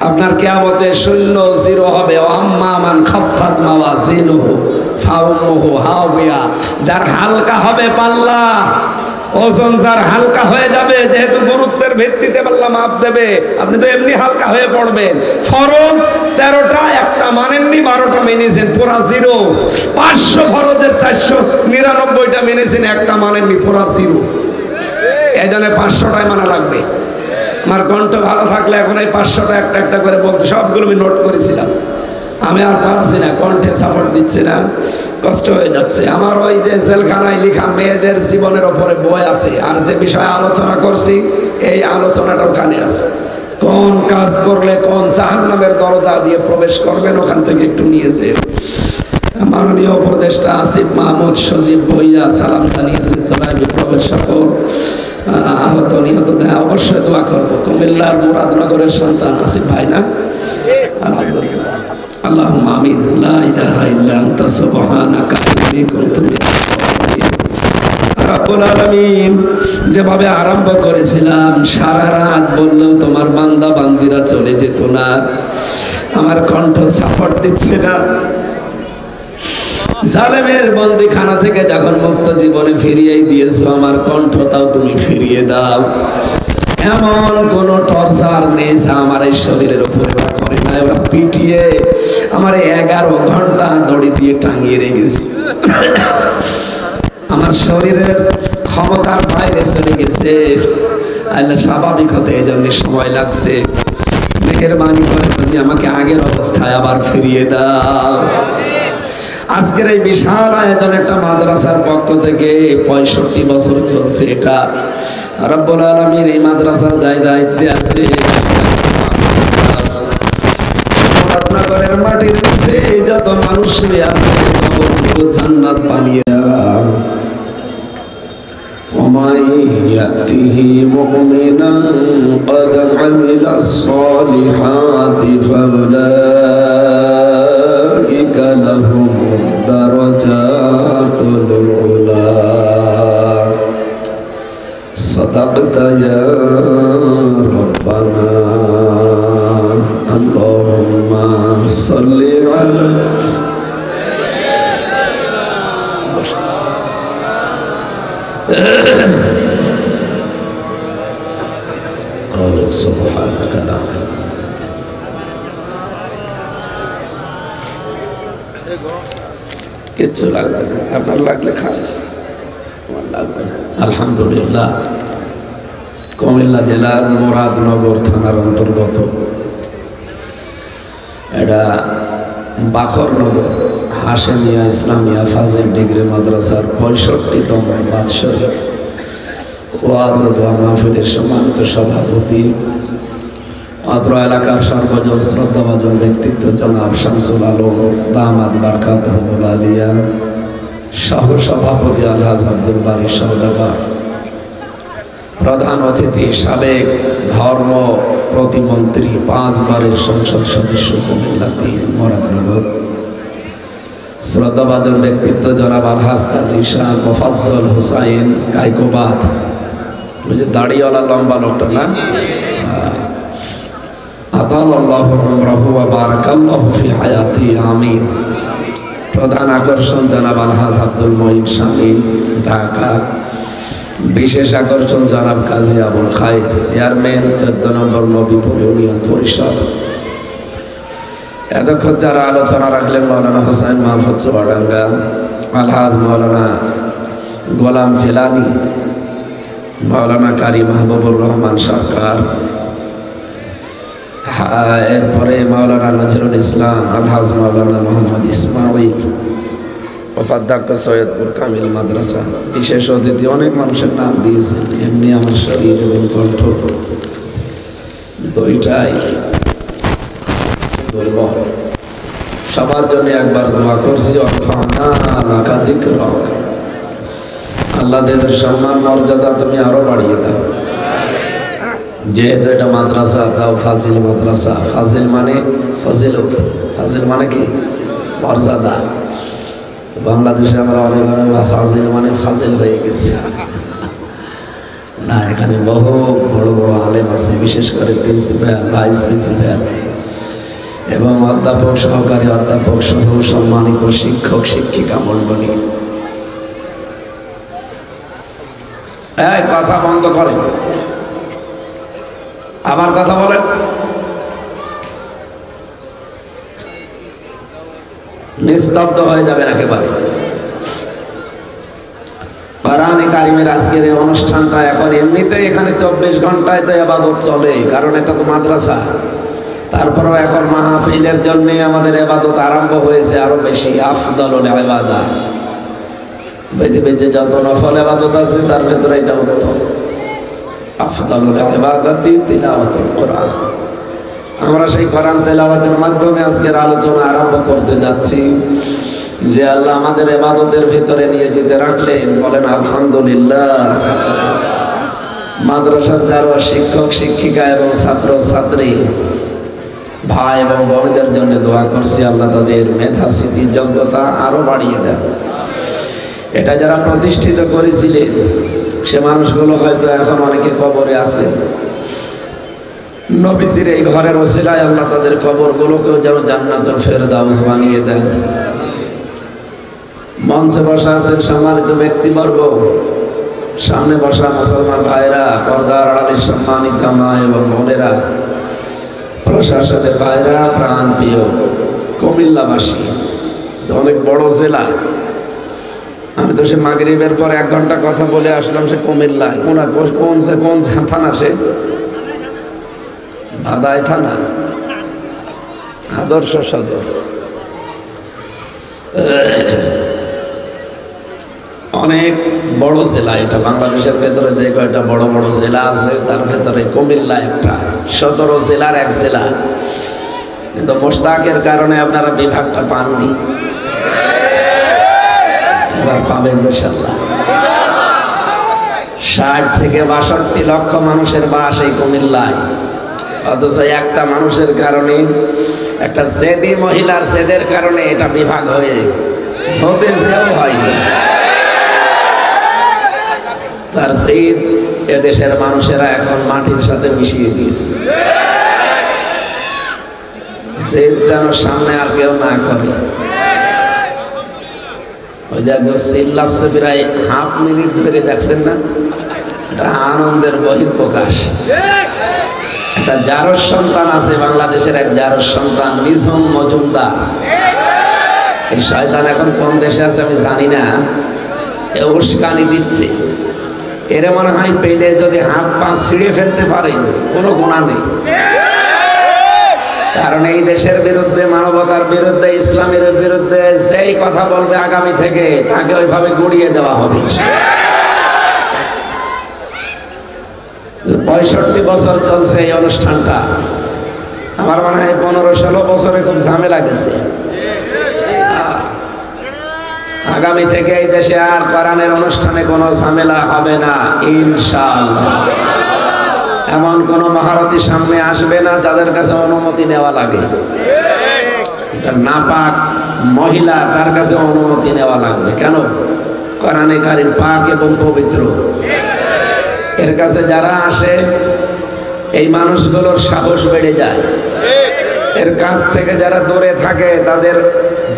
আপনার কিয়ামতে শূন্য, জিরো হবে। আম্মা মান খাফফাত মাওয়াজিনুহু ফাউম্মুহু হাওিয়া। যার হালকা হবে পাল্লা, ওজন যার হালকা হয়ে যাবে, যেহেতু গুরুত্বের ভিত্তিতে আল্লাহ মাপ দেবে, আপনি তো এমনি হালকা হয়ে পড়বেন। ফরজ 13টা, একটা মানেননি, 12টা মেনেছেন, পুরা জিরো। 500 ফরজের 499টা মেনেছেন, একটা মানেননি, পুরা জিরো। এই জন্য 500টাই মানা লাগবে। আমার কণ্ঠ ভালো থাকলে এখন এই 500টা একটা একটা করে বলতে, সবগুলো আমি নোট করেছিলাম। আমি আর পারছি না, কণ্ঠে সাপোর্ট দিচ্ছি না, কষ্ট হয়ে যাচ্ছে আমার। ওই যে জেলখানায় লেখা মেয়েদের জীবনের ওপরে বই আছে, আর যে বিষয়ে আলোচনা করছি, এই আলোচনাটা ওখানে আছে। কোন কাজ করলে কোন জাহান্নামের দরজা দিয়ে প্রবেশ করবেন, ওখান থেকে একটু নিয়েছে। মাননীয় উপদেষ্টা আসিফ মাহমুদ সজীব ভইয়া সালাম জানিয়েছে, চলাইবি প্রবেশ সকল আহত নিহত দেয় অবশ্যই দোয়া করবো। কুমিল্লার মুরাদনগরের সন্তান আসিফ ভাই না? আলহামদুলিল্লাহ, আল্লাহুম্মা আমিন। লা ইলাহা ইল্লা আনতা সুবহানাকা ইন্নী কুনতু মিনাজ জালিমিন। রব্বুল আলামিন, যেভাবে আরম্ভ করেছিলাম, সারা রাত বললেও তোমার বান্দা বান্দিরা চলে যেত না। আমার কণ্ঠ সাপোর্ট দিচ্ছে না। জালেমের বন্দিখানা থেকে যখন মুক্ত জীবনে ফিরিয়ে দিয়েছো, আমার কণ্ঠটাও তুমি ফিরিয়ে দাও। এমন কোন টর্চার নেই যা আমার এই শরীরের উপরে করে না। ওরা পিটিয়ে আমার 11 ঘন্টা দড়ি দিয়ে টাঙিয়ে রেখেছি। আমার শরীরের ক্ষমতার বাইরে চলে গেছে। আল্লাহ স্বাভাবিক হতে এই জন্য সময় লাগছে। মেহেরবানি করে তুমি আমাকে আগের অবস্থায় আবার ফিরিয়ে দাও। আজকের এই বিশাল আয়োজন একটা মাদ্রাসার পক্ষ থেকে 65 বছর চলছে এটা। রব্বুল আলামিন এই মাদ্রাসার যাই দায়িত্বে আছে, মুরাদনগরের মাটির নিচে যত মানুষ শুয়ে আছে, জান্নাত বানিয়ে দাও। ومن يأته مؤمنا قد عمل الصالحات فأولئك لهم الدرجات العلى صدقت يا ربنا اللهم صل على سبحانك لا কিচ্ছু লাগবে না, আপনার লাগলে খান, আমার লাগবে না। আলহামদুলিল্লাহ, কুমিল্লা জেলার মুরাদনগর থানার অন্তর্গত এটা বাখরনগর হাশেমিয়া ইসলামিয়া ফাজিল ডিগ্রি মাদ্রাসার 65তম বাৎসরিক ওয়াজ ও দোয়া মাহফিলের সম্মানিত সভাপতি, অত্র এলাকার সর্বজন শ্রদ্ধাভাজন ব্যক্তিত্ব জনাব শামসুল আলম দামাত বারকাতুহুল আলিয়া, সহ সভাপতি আলহাজ আব্দুল বারী সওদাগর, প্রধান অতিথি সাবেক ধর্ম প্রতিমন্ত্রী 5 বারের সংসদ সদস্য কুমিল্লা 3 মুরাদনগর, শ্রদ্ধাভাজন ব্যক্তিত্ব জনাব আলহাজ কাজী শাহ মোফাজ্জল হুসাইন কাইকোবাদ, ওই যে দাড়িওয়ালা লম্বা লোকটা না, আতাল্লাহু উমরাহু ওয়া বারাকাল্লাহু ফি হায়াতি, আমিন। প্রধান আকর্ষণ জনাব আলহাজ আব্দুল মঈন শামীম ঢাকা, বিশেষ আকর্ষণ জনাব কাজী আবুল খায়ের চেয়ারম্যান 14 নম্বর নবীপুর ইউনিয়ন পরিষদ। এতক্ষণ যারা আলোচনা রাখলেন মাওলানা হোসেন মাহফুজ চুয়াডাঙ্গা, আলহাজ মাওলানা গোলাম জিলানী, মাওলানা কারি মাহবুবুর রহমান সরকার, এরপরে মাওলানা নজরুল ইসলাম, আলহাজ মাওলানা মোহাম্মদ ইসমাইল, উপাধ্যক্ষ সৈয়দপুর কামিল মাদ্রাসা, বিশেষ অতিথি অনেক মানুষের নাম দিয়েছেন। এমনি আমার শরীর এবং কণ্ঠ দুইটাই দুর্বল। সবার জন্য একবার দোয়া করছি, আল্লাহ তাদের সম্মান মর্যাদা তুমি আরো বাড়িয়ে দাও। যেহেতু এটা মাদ্রাসা, তাও ফাজিল মাদ্রাসা। ফাজিল মানে ফজিলত, ফাজিল মানে কি মর্যাদা। বাংলাদেশে আমরা অনেক ফাজিল মানে ফাজিল হয়ে গেছে না, এখানে বহু বড় বড় আলেম আছে, বিশেষ করে প্রিন্সিপাল, ভাইস প্রিন্সিপাল এবং অধ্যাপক, সহকারী অধ্যাপক সহ সম্মানিত শিক্ষক শিক্ষিকা মণ্ডলী। এই কথা বন্ধ করেন, আমার কথা বলেন। নিস্তব্ধ হয়ে যাবেন একেবারে। কোরআনে কারিমের আজকের এই অনুষ্ঠানটা এখন এমনিতেই এখানে 24 ঘন্টায় তো ইবাদত চলে, কারণ এটা তো মাদ্রাসা। তারপরেও এখন মাহফিলের জন্য আমাদের ইবাদত আরম্ভ হয়েছে আরো বেশি। আফদালুল ইবাদাত, পৃথিবীতে যত নফল ইবাদত আছে তার ভেতরে এটা উত্তম। আফদালুল ইবাদাতি তিলাওয়াতুল কোরআন। আমরা সেই কোরআন তেলাওয়াতের মাধ্যমে আজকের আলোচনা আরম্ভ করতে যাচ্ছি। যে আল্লাহ আমাদের ইবাদতের ভিতরে নিয়ে যেতে রাখলেন, বলেন আলহামদুলিল্লাহ। মাদ্রাসার যারা শিক্ষক শিক্ষিকা এবং ছাত্র ছাত্রী ভাই এবং বোনদের জন্য দোয়া করছি, আল্লাহ তাদের মেধা স্মৃতি যোগ্যতা আরো বাড়িয়ে দেন। এটা যারা প্রতিষ্ঠিত করেছিলেন সে মানুষগুলো হয়তো এখন অনেকে কবরে আছে। নবীজির এই ঘরের ওসিলায় আল্লাহ তাদের কবরগুলোকেও যেন জান্নাতুল ফেরদাউস বানিয়ে দেন। মঞ্চে বসা আছেন সম্মানিত ব্যক্তিবর্গ, সামনে বসা মুসলমান ভাইরা, পর্দার আড়ালের সম্মানিত মা এবং বোনেরা, প্রশাসনের ভাইরা, প্রাণ প্রিয় কুমিল্লাবাসী। অনেক বড় জেলা। আমি তো সে মাগরিবের পর 1 ঘন্টা কথা বলে আসলাম সে কুমিল্লা। কোন থানা? সে আদায় থানা, আদর্শ সদর। অনেক বড় জেলা এটা। বাংলাদেশের ভেতরে যে কয়টা বড় বড় জেলা আছে তার ভেতরে কুমিল্লা একটা। 17 জেলার এক জেলা। কিন্তু মোশতাকের কারণে আপনারা বিভাগটা পাননি, এবার পাবেন ইনশাআল্লাহ। 60 থেকে 62 লক্ষ মানুষের বাস এই কুমিল্লায়, অথচ একটা মানুষের কারণে, একটা জেদি মহিলার জেদের কারণে এটা বিভাগ হতেছেও হয়নি। তার জেদ এদেশের মানুষেরা এখন মাটির সাথে মিশিয়ে দিয়েছে। জেদ যেন সামনে আর কেউ না করে। ওই যে একদম চিল্লাচ্ছে প্রায় ½ মিনিট ধরে, দেখছেন না? এটা আনন্দের বহিঃপ্রকাশ। একটা জারজ সন্তান আছে বাংলাদেশের, এক জারজ সন্তান নিঝুম মজুমদার। এই শয়তান এখন কোন দেশে আছে আমি জানি না, এ উস্কানি দিচ্ছে। এরে মনে হয় পেলে যদি হাত পা ছিঁড়ে ফেলতে পারে কোনো গুনাহ নেই। কারণ এই দেশের বিরুদ্ধে, মানবতার বিরুদ্ধে, ইসলামের বিরুদ্ধে যেই কথা বলবে আগামী থেকে তাকে ওইভাবে গুড়িয়ে দেওয়া হবে। 65 বছর চলছে এই অনুষ্ঠানটা। আমার মনে হয় 15-16 বছরে খুব ঝামেলা গেছে। আগামী থেকে এই দেশে আর কোরআনের অনুষ্ঠানে কোনো ঝামেলা হবে না ইনশাআল্লাহ। এমন কোন মহারথী সামনে আসবে না যাদের কাছে অনুমতি নেওয়া লাগে। এটা নাপাক মহিলা, তার কাছে অনুমতি নেওয়া লাগবে। কেন? কোরআনে কারীম পাক এবং পবিত্র। এর কাছে যারা আসে এই মানুষগুলোর সাহস বেড়ে যায়। এর কাছ থেকে যারা দূরে থাকে তাদের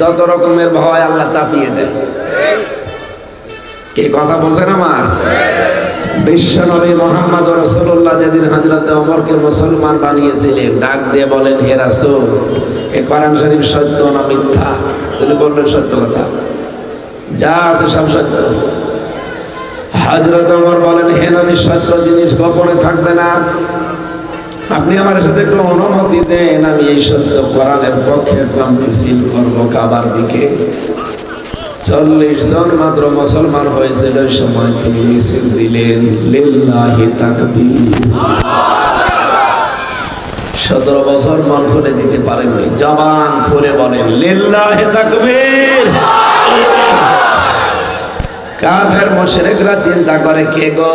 যত রকমের ভয় আল্লাহ চাপিয়ে দেয়। কি কথা বলছেন আমার? বিশ্বনবী মুহাম্মদ রাসূলুল্লাহ যেদিন হযরত ওমরকে মুসলমান বানিয়েছিলেন, ডাক দিয়ে বলেন, হে রাসূল, এই কোরআন শরীফ সত্য না মিথ্যা? তিনি বললেন সত্য কথা, যা আছে সব সত্য। হযরত ওমর বলেন, হে নবী, সত্য জিনিস গোপনে থাকবে না। আপনি আমার সাথে একটু অনুমতি দেন, আমি এই সত্য কোরআনের পক্ষে একটা মিছিল করবো কাবার দিকে। 40 জন মাত্র মুসলমান হয়েছিল ওই সময়, তিনি মিছিল দিলেন, লিল্লাহি তাকবীর। 17 বছর মন খুলে দিতে পারেননি, জবান খুলে বলেন লিল্লাহি তাকবীর। কাফের মুশরিকরা চিন্তা করে, কে গো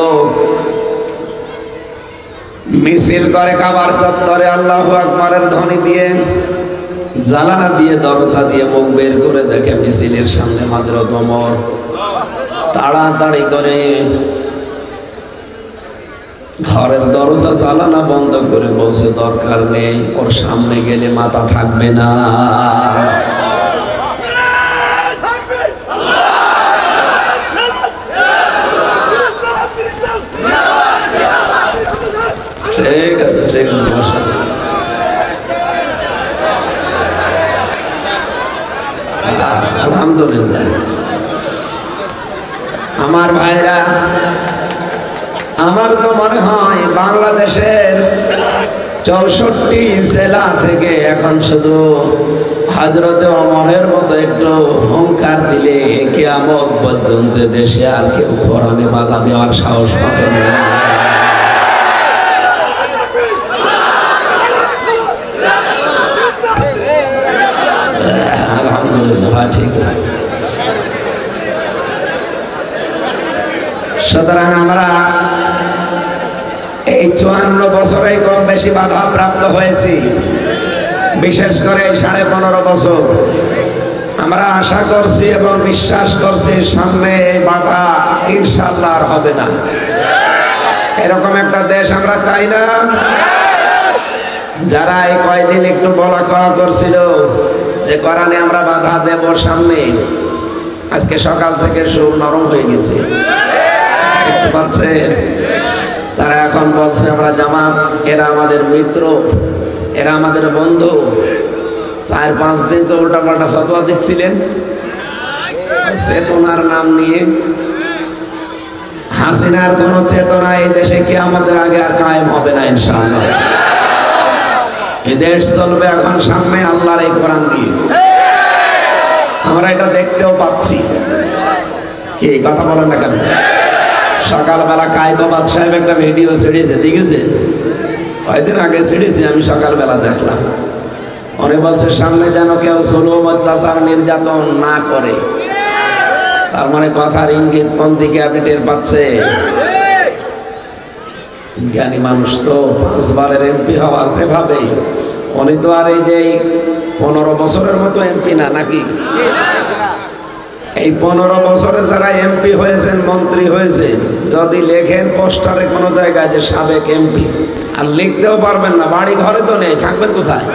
মিছিল করে কাবার চত্বরে আল্লাহু আকবারের ধ্বনি দিয়ে, জানালা দিয়ে, দরজা দিয়ে মুখ বের করে দেখে মিছিলের সামনে হযরত ওমর। তাড়াতাড়ি করে ঘরের দরজা জানালা বন্ধ করে বলছে, দরকার নেই, ওর সামনে গেলে মাথা থাকবে না। ঠিক আছে, ঠিক আছে, বসা। আলহামদুলিল্লাহ। আমার ভাইরা, আমার তো মনে হয় বাংলাদেশের 64 জেলা থেকে এখন শুধু হযরতে ওমরের মতো একটু হুঙ্কার দিলে কিয়ামত পর্যন্ত দেশে আর কেউ কোরআনে বাধা দেওয়ার সাহস পাবে না। ঠিক আছে। সুতরাং আমরা এই 54 বছরে কম বেশি বাধা প্রাপ্ত হয়েছি, বিশেষ করে 15.5 বছর। আমরা আশা করছি এবং বিশ্বাস করছি সামনে এই বাধা ইনশাআল্লাহ আর হবে না। এরকম একটা দেশ আমরা চাই না। যারা এই কয়দিন একটু বলা কওয়া করছিল যে কোরআনে আমরা বাধা দেব সামনে, আজকে সকাল থেকে সুর নরম হয়ে গেছে, দেখতে পাচ্ছেন? তারা এখন বলছে আমরা জামাত, এরা আমাদের মিত্র, এরা আমাদের বন্ধু। 4-5 দিন তো উল্টাপাল্টা ফতোয়া দিচ্ছিলেন চেতনার নাম নিয়ে। হাসিনার কোন চেতনা এই দেশে কিয়ামতের আগে আর কায়েম হবে না ইনশাআল্লাহ। এই দেশ চলবে এখন সামনে আল্লাহর এই কোরআন দিয়ে। আমরা এটা দেখতেও পাচ্ছি। কি কথা বলেন না কেন? সকালবেলা কায়কোবাদ সাহেব একটা ভিডিও ছেড়েছে, দেখেছে? কয়েকদিন আগে ছেড়েছে, আমি সকালবেলা দেখলাম। উনি বলছে সামনে যেন কেউ জুলুম, অত্যাচার, নির্যাতন না করে। তার মানে কথার ইঙ্গিত কোন দিকে আপনি টের পাচ্ছেন? জ্ঞানী মানুষ তো 5 বারের এমপি হওয়া সেভাবে, উনি তো আর এই যে 15 বছরের মতো এমপি না, নাকি? এই 15 বছরে যারা এমপি হয়েছেন, মন্ত্রী হয়েছে, যদি লেখেন পোস্টারে কোনো জায়গায় যে সাবেক এমপি, আর লিখতেও পারবেন না, বাড়ি ঘরে তো নেই, থাকবেন কোথায়?